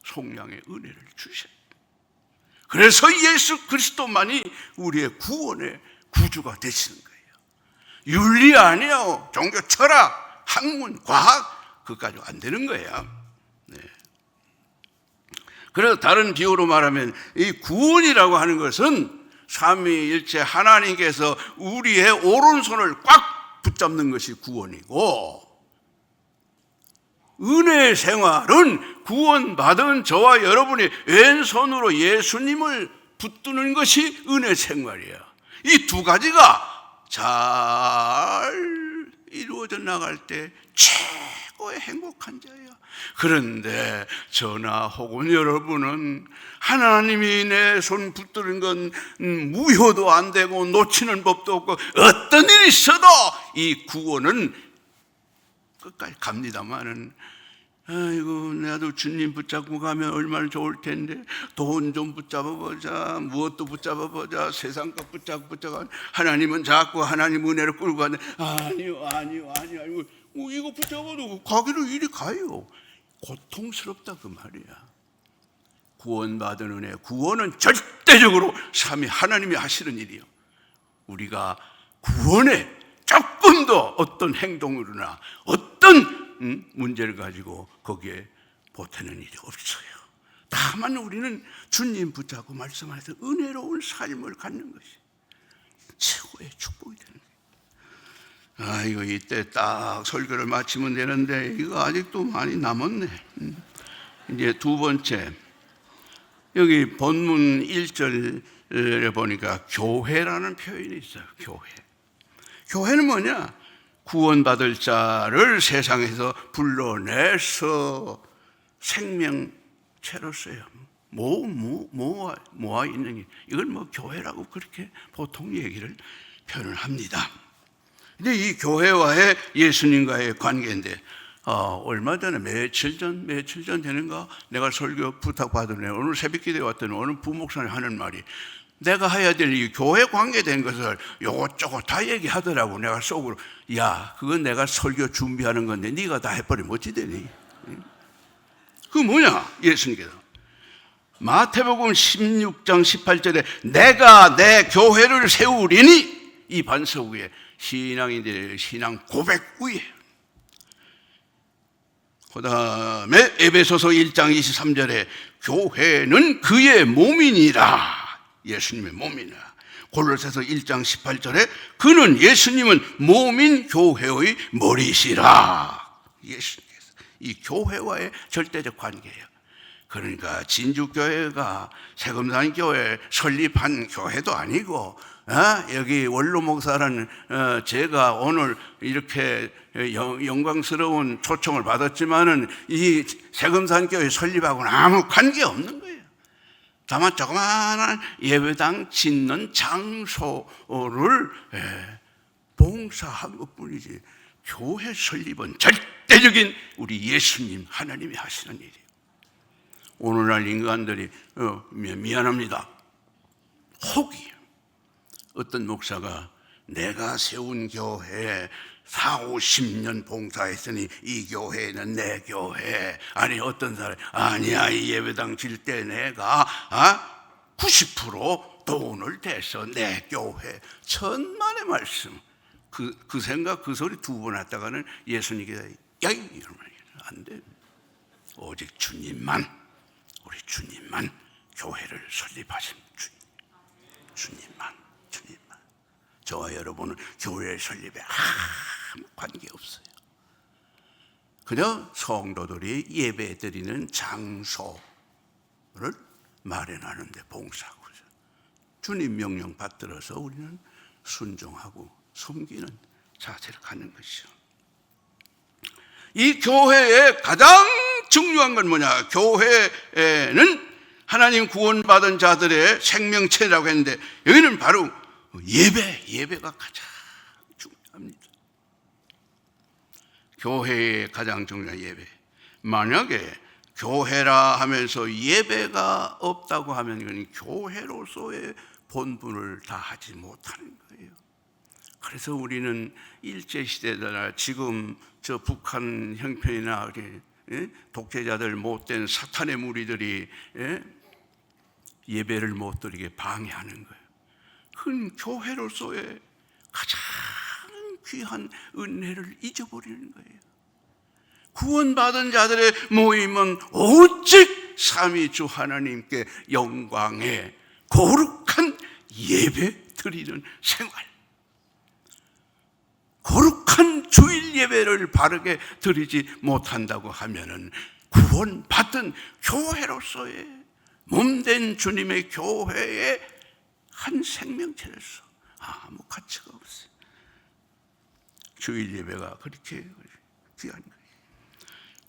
속량의 은혜를 주셨다. 그래서 예수 그리스도만이 우리의 구원의 구주가 되시는 거예요. 윤리 아니에요. 종교 철학 학문, 과학 그까지 안 되는 거예요. 네. 그래서 다른 비유로 말하면 이 구원이라고 하는 것은 삼위일체 하나님께서 우리의 오른손을 꽉 붙잡는 것이 구원이고, 은혜의 생활은 구원받은 저와 여러분이 왼손으로 예수님을 붙드는 것이 은혜 생활이에요. 이 두 가지가 잘 이루어져 나갈 때 최고의 행복한 자예요. 그런데 저나 혹은 여러분은 하나님이 내 손 붙드는 건 무효도 안 되고 놓치는 법도 없고 어떤 일이 있어도 이 구원은 끝까지 갑니다만은, 아이고 나도 주님 붙잡고 가면 얼마나 좋을 텐데, 돈 좀 붙잡아보자, 무엇도 붙잡아보자, 세상 것 붙잡고 하나님은 자꾸 하나님 은혜로 끌고 가는데, 아니요 이거 붙잡아도 가기로 이리 가요. 고통스럽다 그 말이야. 구원받은 은혜, 구원은 절대적으로 삼위 하나님이 하시는 일이요. 우리가 구원에 조금 더 어떤 행동으로나 어떤 문제를 가지고 거기에 보태는 일이 없어요. 다만 우리는 주님 붙잡고 말씀하셔서 은혜로운 삶을 갖는 것이 최고의 축복이 되는 거예요. 아이고 이때 딱 설교를 마치면 되는데 이거 아직도 많이 남았네. 이제 두 번째, 여기 본문 1절에 보니까 교회라는 표현이 있어요. 교회는 뭐냐? 구원받을 자를 세상에서 불러내서 생명체로서요 모아 있는 게, 이걸 뭐 교회라고 그렇게 보통 얘기를 표현을 합니다. 근데 이 교회와의 예수님과의 관계인데, 얼마 전에 며칠 전 되는가 내가 설교 부탁받은 애 오늘 새벽기도에 왔더니 어느 부목사님 하는 말이, 내가 해야 될 이 교회 관계된 것을 요것저것 다 얘기하더라고. 내가 속으로, 야 그건 내가 설교 준비하는 건데 네가 다 해버리면 어찌 되니? 그 뭐냐? 예수님께서 마태복음 16장 18절에 내가 내 교회를 세우리니, 이 반석 위에 신앙인들의 신앙 고백 위에, 그 다음에 에베소서 1장 23절에 교회는 그의 몸이니라, 예수님의 몸이니라. 골로새서 1장 18절에 그는 예수님은 몸인 교회의 머리시라. 예수님께서 이 교회와의 절대적 관계예요. 그러니까 진주교회가 세금산교회 설립한 교회도 아니고, 여기 원로 목사라는 제가 오늘 이렇게 영광스러운 초청을 받았지만은 이 세금산교회 설립하고는 아무 관계 없는 거예요. 다만 조그마한 예배당 짓는 장소를 봉사한 것뿐이지, 교회 설립은 절대적인 우리 예수님 하나님이 하시는 일이에요. 오늘날 인간들이 미안합니다, 혹이 어떤 목사가 내가 세운 교회 40-50년 봉사했으니 이 교회는 내 교회. 아니 어떤 사람이 아니야, 이 예배당 질 때 내가 90% 돈을 대서 내 교회. 천만의 말씀. 그 생각 그 소리 두 번 했다가는 예수님께서 야이 이러면 안 돼. 오직 주님만, 우리 주님만 교회를 설립하신 주님만. 저와 여러분은 교회 설립에 아무 관계없어요. 그냥 성도들이 예배 드리는 장소를 마련하는데 봉사하고, 주님 명령 받들어서 우리는 순종하고 섬기는 자세를 갖는 것이죠. 이 교회의 가장 중요한 건 뭐냐? 교회에는 하나님 구원받은 자들의 생명체라고 했는데, 여기는 바로 예배가 가장 중요합니다. 교회의 가장 중요한 예배. 만약에 교회라 하면서 예배가 없다고 하면 이건 교회로서의 본분을 다하지 못하는 거예요. 그래서 우리는 일제시대나 지금 저 북한 형편이나 독재자들 못된 사탄의 무리들이 예배를 못 드리게 방해하는 거예요. 그건 교회로서의 가장 귀한 은혜를 잊어버리는 거예요. 구원받은 자들의 모임은 오직 삼위주 하나님께 영광의 거룩한 예배 드리는 생활, 거룩한 주일 예배를 바르게 드리지 못한다고 하면은 구원받은 교회로서의 몸된 주님의 교회의 한 생명체로서 아무 가치가 없어요. 주일 예배가 그렇게 귀한 거예요.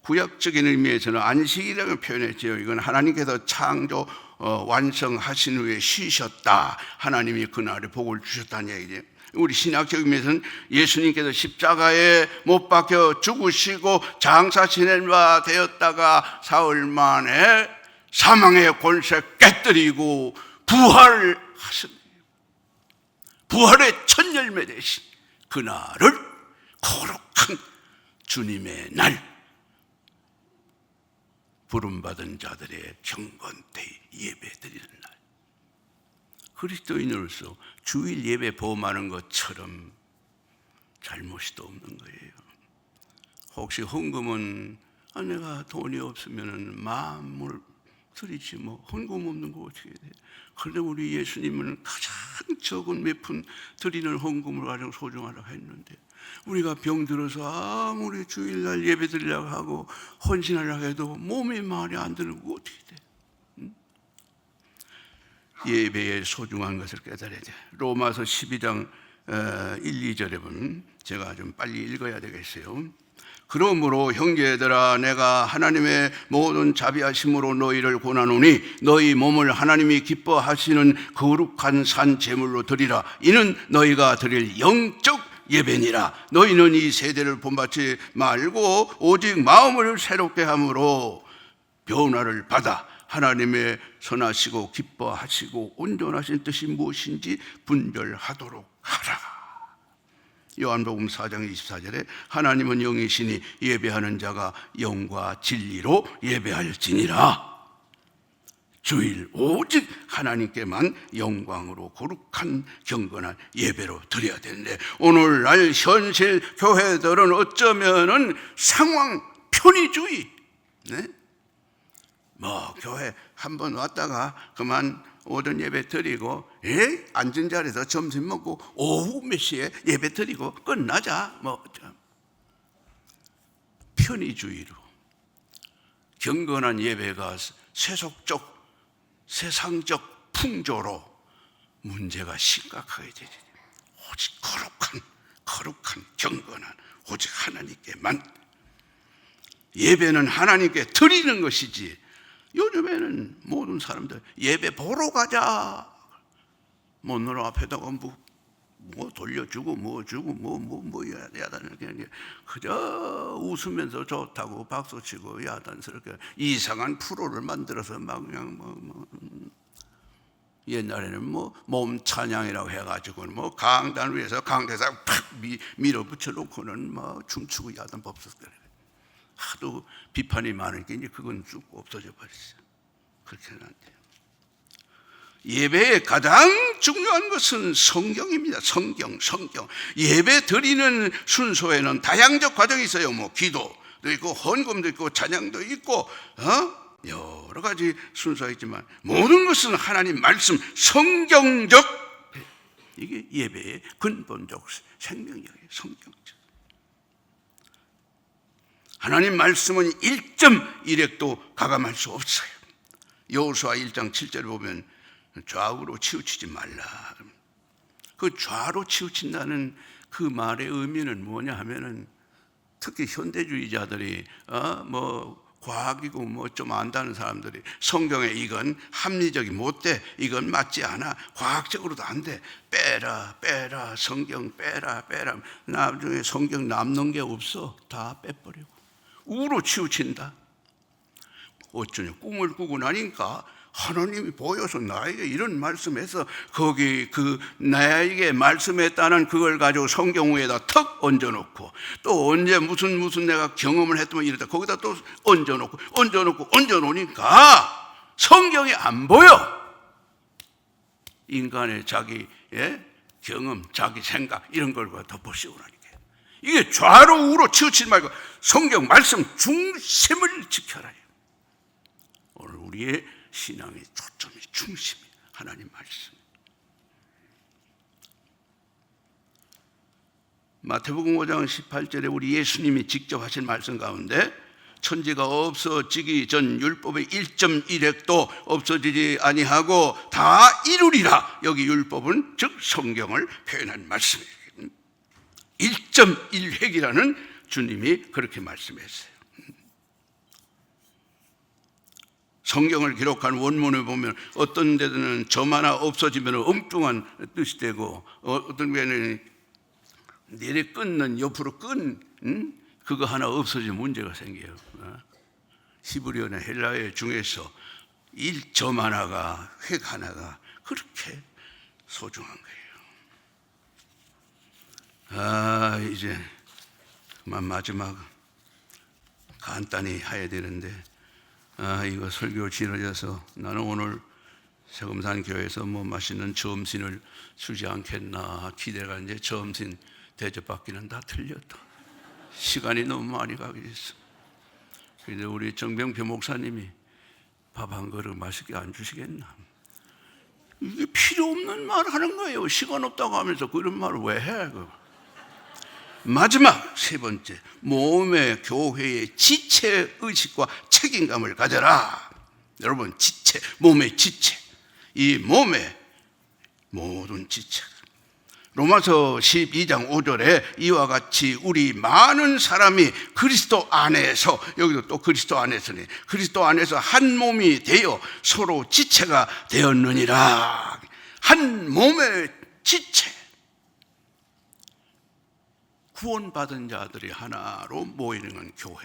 구약적인 의미에서는 안식이라고 표현했죠. 이건 하나님께서 창조 완성하신 후에 쉬셨다. 하나님이 그날에 복을 주셨다는 얘기죠. 우리 신학적 의미에서는 예수님께서 십자가에 못 박혀 죽으시고 장사 지낸 바 되었다가 사흘 만에 사망의 권세 깨뜨리고 부활하신, 부활의 첫 열매 되신 그날을 거룩한 주님의 날, 부름받은 자들의 경건대 예배드리는 날, 그리스도인으로서 주일 예배 범하는 것처럼 잘못이 또 없는 거예요. 혹시 헌금은 내가 돈이 없으면 마음을 드리지 뭐 헌금 없는 거 어떻게 돼? 그런데 우리 예수님은 가장 적은 몇 푼 드리는 헌금을 가장 소중하다고 했는데, 우리가 병들어서 아무리 주일날 예배 드리려고 하고 헌신하려고 해도 몸이 말이 안 드는 거 어떻게 돼? 응? 예배의 소중한 것을 깨달아야 돼. 로마서 12장 1, 2절에 보면, 제가 좀 빨리 읽어야 되겠어요. 그러므로 형제들아, 내가 하나님의 모든 자비하심으로 너희를 권하노니 너희 몸을 하나님이 기뻐하시는 거룩한 산 제물로 드리라. 이는 너희가 드릴 영적 예배니라. 너희는 이 세대를 본받지 말고 오직 마음을 새롭게 함으로 변화를 받아 하나님의 선하시고 기뻐하시고 온전하신 뜻이 무엇인지 분별하도록 하라. 요한복음 4장 24절에 하나님은 영이시니 예배하는 자가 영과 진리로 예배할지니라. 주일 오직 하나님께만 영광으로 거룩한 경건한 예배로 드려야 되는데, 오늘날 현실 교회들은 어쩌면은 상황 편의주의, 네? 뭐 교회 한번 왔다가 그만 오전 예배 드리고 앉은 자리에서 점심 먹고 오후 몇 시에 예배 드리고 끝나자, 뭐 편의주의로 경건한 예배가 세속적 세상적 풍조로 문제가 심각하게 되지. 오직 거룩한 경건한 오직 하나님께만 예배는 하나님께 드리는 것이지. 요즘에는 모든 사람들 예배 보러 가자, 문으 앞에다가 뭐 돌려주고 뭐 주고 뭐 야단을 그냥 그저 웃으면서 좋다고 박수치고 야단스럽게 이상한 프로를 만들어서 막 그냥 옛날에는 뭐 몸 찬양이라고 해가지고 뭐 강단 위에서 강대상 팍 밀어붙여 놓고는 뭐 춤추고 야단 법석들 하도 비판이 많으니까 이제 그건 쭉 없어져 버렸어요. 그렇게는 안 돼요. 예배의 가장 중요한 것은 성경입니다. 성경. 예배 드리는 순서에는 다양적 과정이 있어요. 뭐 기도도 있고 헌금도 있고 찬양도 있고 여러 가지 순서가 있지만 모든 것은 하나님 말씀, 성경적, 이게 예배의 근본적 생명력이에요. 성경적. 하나님 말씀은 1.1획도 가감할 수 없어요. 여호수아 1장 7절에 보면 좌우로 치우치지 말라. 그 좌로 치우친다는 그 말의 의미는 뭐냐 하면은, 특히 현대주의자들이 뭐 과학이고 뭐 좀 안다는 사람들이 성경에 이건 합리적이 못 돼, 이건 맞지 않아, 과학적으로도 안 돼, 빼라 성경 빼라. 나중에 성경 남는 게 없어. 다 빼버리고 우로 치우친다. 어쩌냐, 꿈을 꾸고 나니까 하나님이 보여서 나에게 이런 말씀해서 거기 그 나에게 말씀했다는 그걸 가지고 성경 위에다 턱 얹어놓고, 또 언제 무슨 내가 경험을 했더만 이러다 거기다 또 얹어놓으니까 성경이 안 보여. 인간의 자기 경험, 자기 생각 이런 걸 덮어씌우라니까. 이게 좌로 우로 치우치지 말고 성경 말씀 중심을 지켜라. 오늘 우리의 신앙의 초점이 중심이 하나님 말씀. 마태복음 5장 18절에 우리 예수님이 직접 하신 말씀 가운데 천지가 없어지기 전 율법의 1.1획도 없어지지 아니하고 다 이루리라. 여기 율법은 즉 성경을 표현한 말씀이에요. 1.1획이라는 주님이 그렇게 말씀했어요. 성경을 기록한 원문을 보면 어떤 데는 점 하나 없어지면 엉뚱한 뜻이 되고 어떤 데는 내려 끊는 옆으로 그거 하나 없어지면 문제가 생겨요. 히브리어나 헬라어 중에서 1점 하나가 획 하나가 그렇게 소중한 거예요. 이제 그만 마지막 간단히 해야 되는데 이거 설교 길어져서 나는 오늘 세금산 교회에서 뭐 맛있는 점심을 주지 않겠나 기대가 이제 점심 대접받기는 다 틀렸다. 시간이 너무 많이 가게 됐어. 그런데 우리 정병표 목사님이 밥 한 그릇 맛있게 안 주시겠나? 이게 필요 없는 말 하는 거예요. 시간 없다고 하면서 그런 말을 왜 해? 마지막 세 번째, 몸의 교회의 지체의식과 책임감을 가져라. 여러분, 지체, 몸의 지체. 이 몸의 모든 지체. 로마서 12장 5절에 이와 같이 우리 많은 사람이 그리스도 안에서, 여기도 또 그리스도 안에서네, 그리스도 안에서 한 몸이 되어 서로 지체가 되었느니라. 한 몸의 지체. 구원받은 자들이 하나로 모이는 건 교회.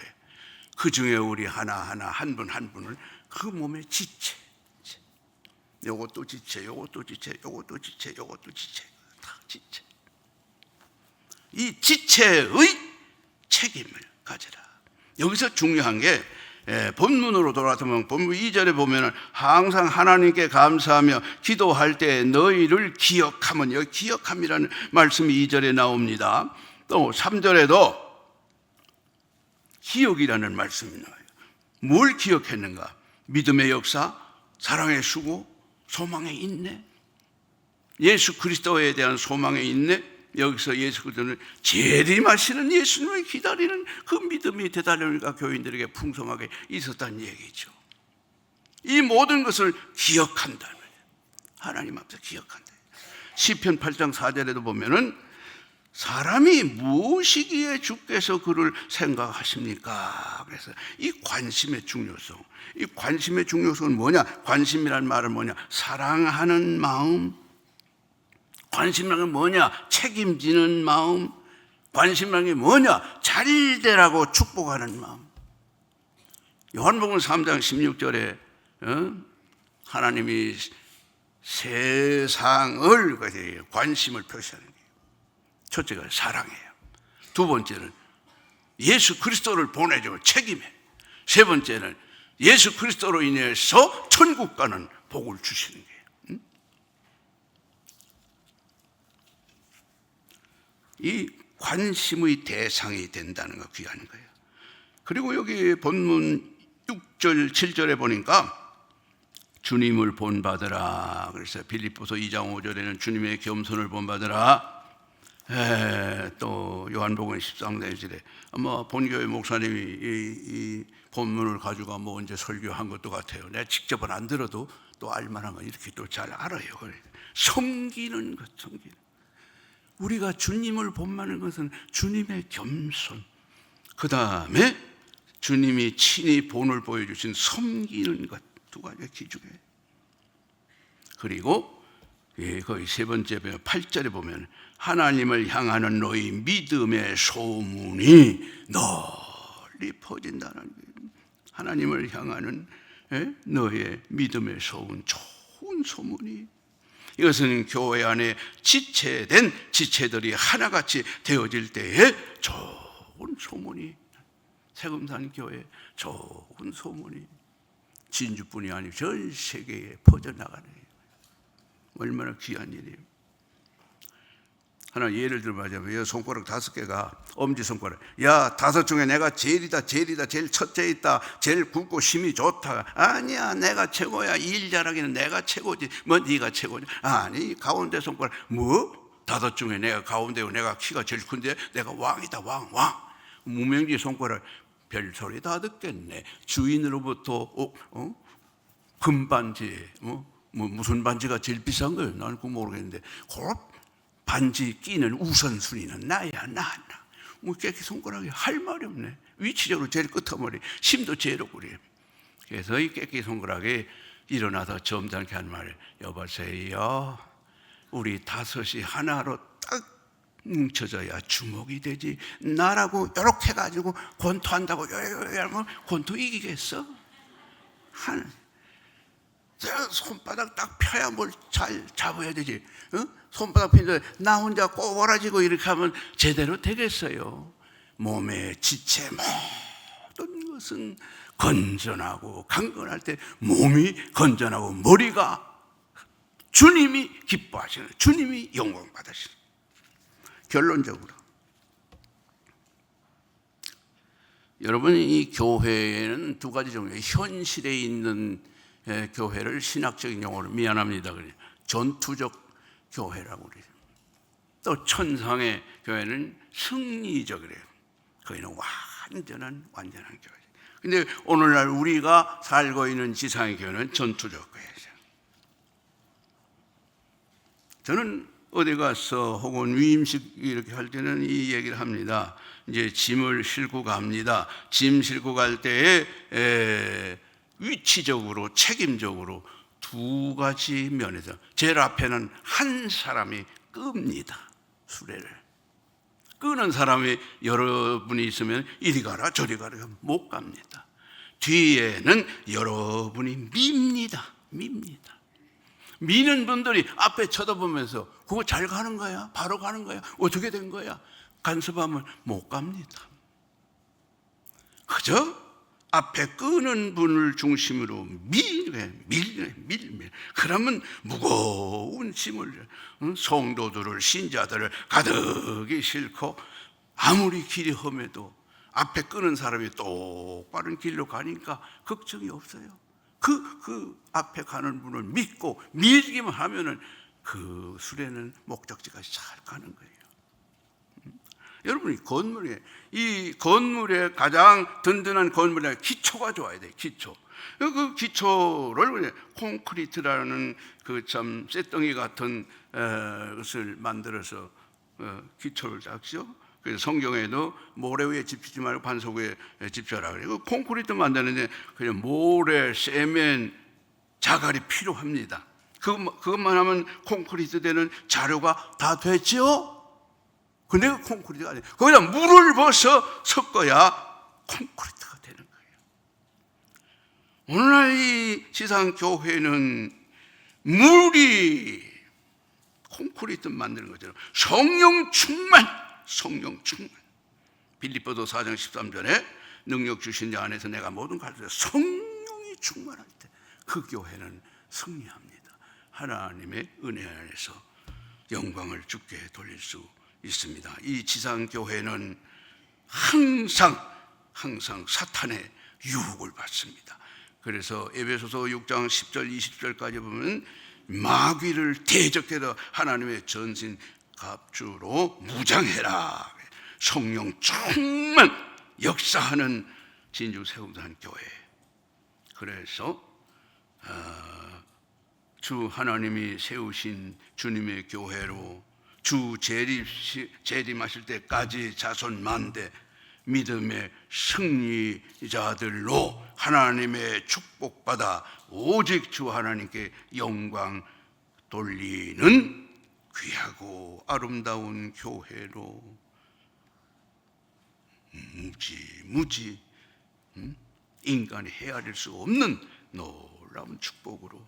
그 중에 우리 하나하나 한 분 한 분을 그 몸의 지체. 요것도 지체, 요것도 지체, 요것도 지체, 요것도 지체. 다 지체. 이 지체의 책임을 가져라. 여기서 중요한 게 본문으로 돌아서면 본문 2절에 보면 항상 하나님께 감사하며 기도할 때 너희를 기억하면, 여기 기억함이라는 말씀이 2절에 나옵니다. 또 3절에도 기억이라는 말씀이 나와요. 뭘 기억했는가? 믿음의 역사, 사랑의 수고, 소망의 인내. 예수 그리스도에 대한 소망의 인내. 여기서 예수 그리스도는 재림하시는 예수님을 기다리는 그 믿음이 대달려니까 교인들에게 풍성하게 있었다는 얘기죠. 이 모든 것을 기억한다는 거예요. 하나님 앞에서 기억한다. 시편 8장 4절에도 보면은 사람이 무엇이기에 주께서 그를 생각하십니까? 그래서 이 관심의 중요성, 이 관심의 중요성은 뭐냐? 관심이라는 말은 뭐냐? 사랑하는 마음. 관심이라는 게 뭐냐? 책임지는 마음. 관심이라는 게 뭐냐? 잘 되라고 축복하는 마음. 요한복음 3장 16절에 하나님이 세상을 관심을 표시하는 거예요. 첫째가 사랑해요. 두 번째는 예수 그리스도를 보내줘 책임해. 세 번째는 예수 그리스도로 인해서 천국 가는 복을 주시는 거예요. 이 관심의 대상이 된다는 거 귀한 거예요. 그리고 여기 본문 6절 7절에 보니까 주님을 본받으라. 그래서 빌립보서 2장 5절에는 주님의 겸손을 본받으라. 또 요한복음 13장 4절에 아마 본교회 목사님이 이 본문을 가지고 뭐 언제 설교한 것도 같아요. 내가 직접은 안 들어도 또 알만한 건 이렇게 또 잘 알아요. 섬기는 것, 섬기는. 우리가 주님을 본받는 것은 주님의 겸손, 그 다음에 주님이 친히 본을 보여주신 섬기는 것, 두 가지가 기준이에요. 그리고 거의 세 번째 8절에 보면 하나님을 향하는 너희 믿음의 소문이 널리 퍼진다는 거예요. 하나님을 향하는 너의 믿음의 소문, 좋은 소문이. 이것은 교회 안에 지체된 지체들이 하나같이 되어질 때에 좋은 소문이, 세금산 교회 좋은 소문이 진주뿐이 아니고 전 세계에 퍼져나가는, 얼마나 귀한 일이에요. 하나 예를 들어보자면 손가락 5개가 엄지손가락. 야, 5 중에 내가 제일이다. 제일 첫째 있다. 제일 굵고 힘이 좋다. 아니야, 내가 최고야. 일 잘하기는 내가 최고지. 뭐 네가 최고지. 아니, 가운데 손가락. 뭐? 5 중에 내가 가운데고 내가 키가 제일 큰데 내가 왕이다. 왕. 무명지 손가락. 별소리 다 듣겠네. 주인으로부터 금반지, 뭐 무슨 반지가 제일 비싼 거예요? 나는 그거 모르겠는데 그 반지 끼는 우선순위는 나야. 뭐 깨끼 손가락이 할 말이 없네. 위치적으로 제일 끝머리, 힘도 제일 오그래. 그래서 이 깨끼 손가락이 일어나서 점잖게 한 말이에요. 여보세요, 우리 5이 하나로 딱 뭉쳐져야 주먹이 되지. 나라고 이렇게 해가지고 권투한다고 하면 권투 이기겠어? 손바닥 딱 펴야 뭘 잘 잡아야 되지. 손바닥 펴는데 나 혼자 꼬부라지고 이렇게 하면 제대로 되겠어요? 몸의 지체 모든 것은 건전하고 강건할 때 몸이 건전하고 머리가 주님이 기뻐하시는, 주님이 영광 받으시는. 결론적으로 여러분, 이 교회에는 2가지 종류의 현실에 있는 교회를 신학적인 용어로 미안합니다. 그래요. 전투적 교회라고 그래요. 또 천상의 교회는 승리적이래요. 거기는 완전한 교회. 근데 오늘날 우리가 살고 있는 지상의 교회는 전투적 교회죠. 저는 어디 가서 혹은 위임식 이렇게 할 때는 이 얘기를 합니다. 이제 짐을 싣고 갑니다. 짐 싣고 갈 때에 위치적으로 책임적으로 2가지 면에서 제일 앞에는 한 사람이 끕니다. 수레를 끄는 사람이 여러분이 있으면 이리 가라 저리 가라 못 갑니다. 뒤에는 여러분이 밉니다. 미는 분들이 앞에 쳐다보면서 그거 잘 가는 거야? 바로 가는 거야? 어떻게 된 거야? 간섭하면 못 갑니다. 그저 앞에 끄는 분을 중심으로 밀. 그러면 무거운 짐을, 성도들을, 신자들을 가득히 싣고 아무리 길이 험해도 앞에 끄는 사람이 똑바른 길로 가니까 걱정이 없어요. 그 앞에 가는 분을 믿고 밀기만 하면은 그 수레는 목적지까지 잘 가는 거예요. 여러분이 이 건물에 가장 든든한 건물의 기초가 좋아야 돼요. 기초. 그 기초를 콘크리트라는 그 참 쇳덩이 같은 것을 만들어서 기초를 닦죠. 그래서 성경에도 모래 위에 집히지 말고 반석 위에 집혀라 그래요. 콘크리트 만드는데 그냥 모래, 세멘, 자갈이 필요합니다. 그것만 하면 콘크리트 되는 자료가 다 됐죠. 근데 그 콘크리트가 아니에요. 거기다 물을 벗어 섞어야 콘크리트가 되는 거예요. 오늘날 이 지상교회는 물이 콘크리트 만드는 것처럼 성령 충만. 빌립보서 4장 13절에 능력 주신 자 안에서 내가 모든 가르쳐 성령이 충만할 때 그 교회는 승리합니다. 하나님의 은혜 안에서 영광을 주께 돌릴 수 있습니다. 이 지상교회는 항상 사탄의 유혹을 받습니다. 그래서 에베소서 6장 10절 20절까지 보면 마귀를 대적해서 하나님의 전신 갑주로 무장해라. 성령 충만 역사하는 진주 세움산 교회. 그래서 주 하나님이 세우신 주님의 교회로 주 재림하실 때까지 자손 만대 믿음의 승리자들로 하나님의 축복받아 오직 주 하나님께 영광 돌리는 귀하고 아름다운 교회로 무지 인간이 헤아릴 수 없는 놀라운 축복으로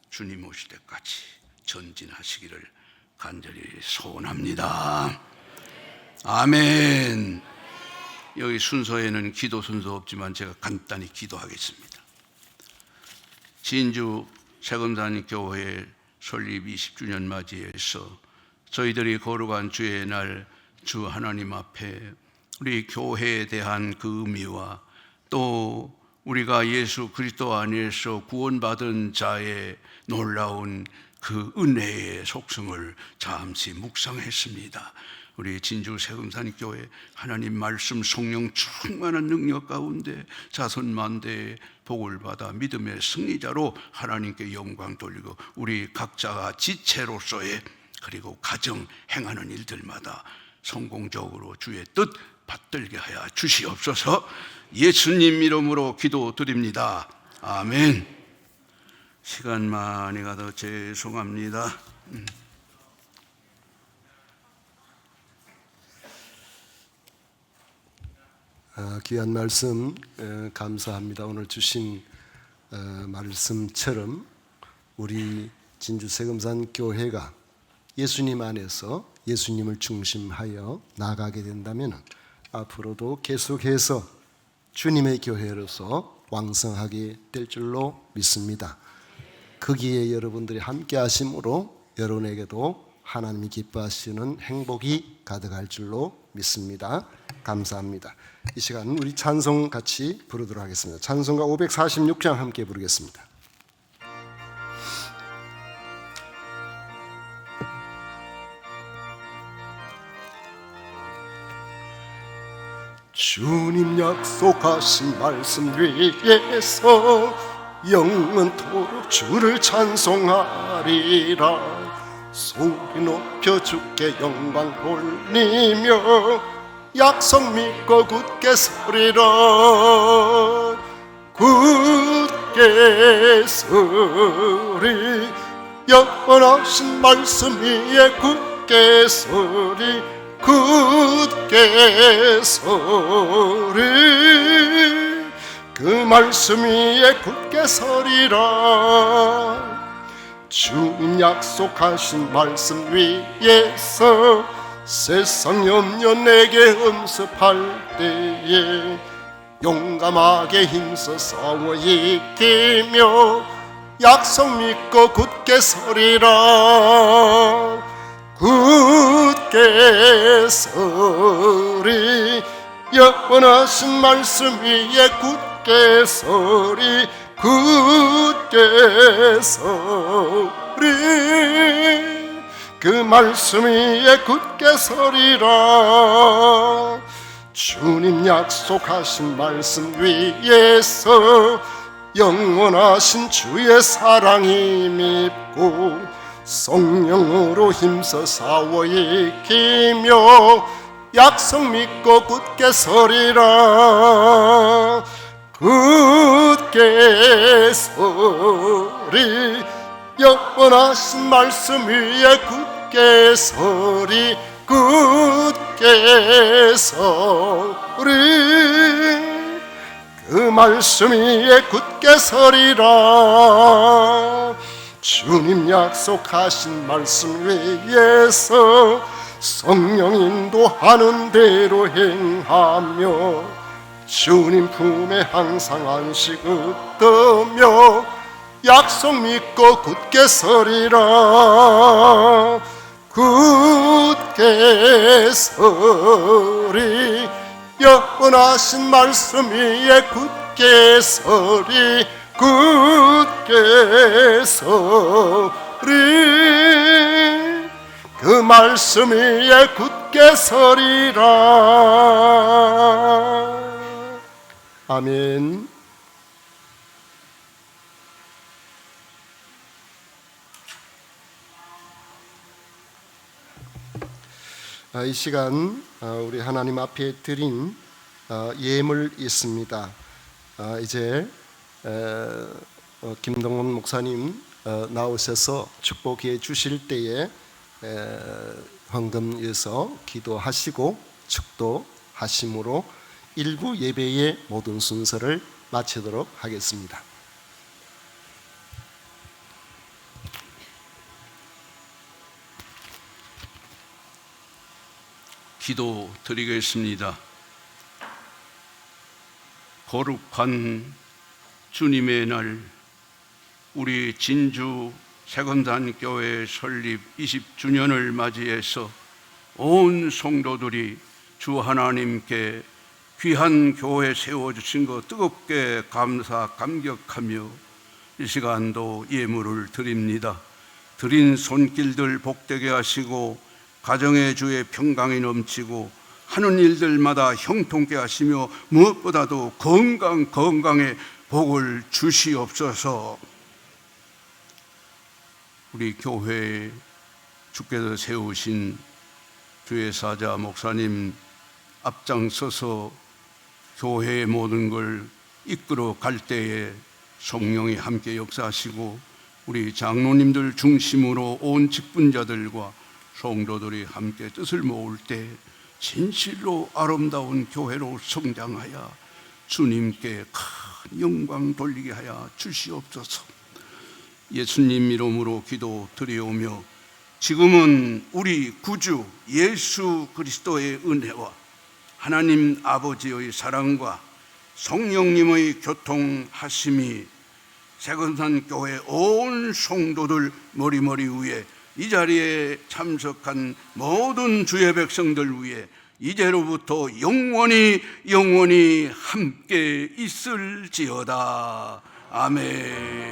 주님 오실 때까지 전진하시기를 간절히 소원합니다. 아멘. 여기 순서에는 기도 순서 없지만 제가 간단히 기도하겠습니다. 진주 세금산 교회 설립 20주년 맞이해서 저희들이 거룩한 주의 날 주 하나님 앞에 우리 교회에 대한 그 의미와 또 우리가 예수 그리스도 안에서 구원받은 자의 놀라운 그 은혜의 속성을 잠시 묵상했습니다. 우리 진주 세금산교회 하나님 말씀 성령 충만한 능력 가운데 자손만대의 복을 받아 믿음의 승리자로 하나님께 영광 돌리고 우리 각자가 지체로서의 그리고 가정 행하는 일들마다 성공적으로 주의 뜻 받들게 하여 주시옵소서. 예수님 이름으로 기도드립니다. 아멘. 시간 많이 가도 죄송합니다. 귀한 말씀 감사합니다. 오늘 주신 말씀처럼 우리 진주 세금산 교회가 예수님 안에서 예수님을 중심하여 나가게 된다면 앞으로도 계속해서 주님의 교회로서 왕성하게 될 줄로 믿습니다. 거기에 여러분들이 함께 하심으로 여러분에게도 하나님이 기뻐하시는 행복이 가득할 줄로 믿습니다. 감사합니다. 이 시간 우리 찬송 같이 부르도록 하겠습니다. 찬송가 546장 함께 부르겠습니다. 주님 약속하신 말씀 위에서 영원토록 주를 찬송하리라. 소리 높여 주께 영광 돌리며 약속 믿고 굳게 서리라. 굳게 서리 영원하신 말씀 위에 굳게 서리. 굳게 서리 그 말씀 위에 굳게 서리라. 주님 약속하신 말씀 위에서 세상 염려 내게 음습할 때에 용감하게 힘써 싸워 이기며 약속 믿고 굳게 서리라. 굳게 서리 영원하신 말씀 위에 굳게 서리. 굳게 서리 그 말씀 위에 굳게 서리라. 주님 약속하신 말씀 위에서 영원하신 주의 사랑이 밉고 성령으로 힘써 싸워 이기며 약속 믿고 굳게 서리라. 굳게 서리 영원하신 말씀 위에 굳게 서리. 굳게 서리 그 말씀 위에 굳게 서리라. 주님 약속하신 말씀 위에서 성령 인도하는 대로 행하며 주님 품에 항상 안식 얻으며 약속 믿고 굳게 서리라. 굳게 서리 영원하신 말씀 위에 굳게 서리. 굳게 서리 그 말씀 위에 굳게 서리라. 아멘. 이 시간 우리 하나님 앞에 드린 예물 있습니다. 이제 김동원 목사님 나오셔서 축복해 주실 때에 헌금에서 기도하시고 축도하심으로 일부 예배의 모든 순서를 마치도록 하겠습니다. 기도 드리겠습니다. 거룩한 주님의 날 우리 진주 세금산 교회 설립 20주년을 맞이해서 온 성도들이 주 하나님께 귀한 교회 세워주신 것 뜨겁게 감격하며 이 시간도 예물을 드립니다. 드린 손길들 복되게 하시고 가정의 주의 평강이 넘치고 하는 일들마다 형통케 하시며 무엇보다도 건강에 복을 주시옵소서. 우리 교회에 주께서 세우신 주의 사자 목사님 앞장서서 교회의 모든 걸 이끌어 갈 때에 성령이 함께 역사하시고 우리 장로님들 중심으로 온 직분자들과 성도들이 함께 뜻을 모을 때 진실로 아름다운 교회로 성장하여 주님께 큰 영광 돌리게 하여 주시옵소서. 예수님 이름으로 기도 드리오며 지금은 우리 구주 예수 그리스도의 은혜와 하나님 아버지의 사랑과 성령님의 교통하심이 세건산 교회 온 성도들 머리 위에 이 자리에 참석한 모든 주의 백성들 위에 이제로부터 영원히 함께 있을지어다. 아멘.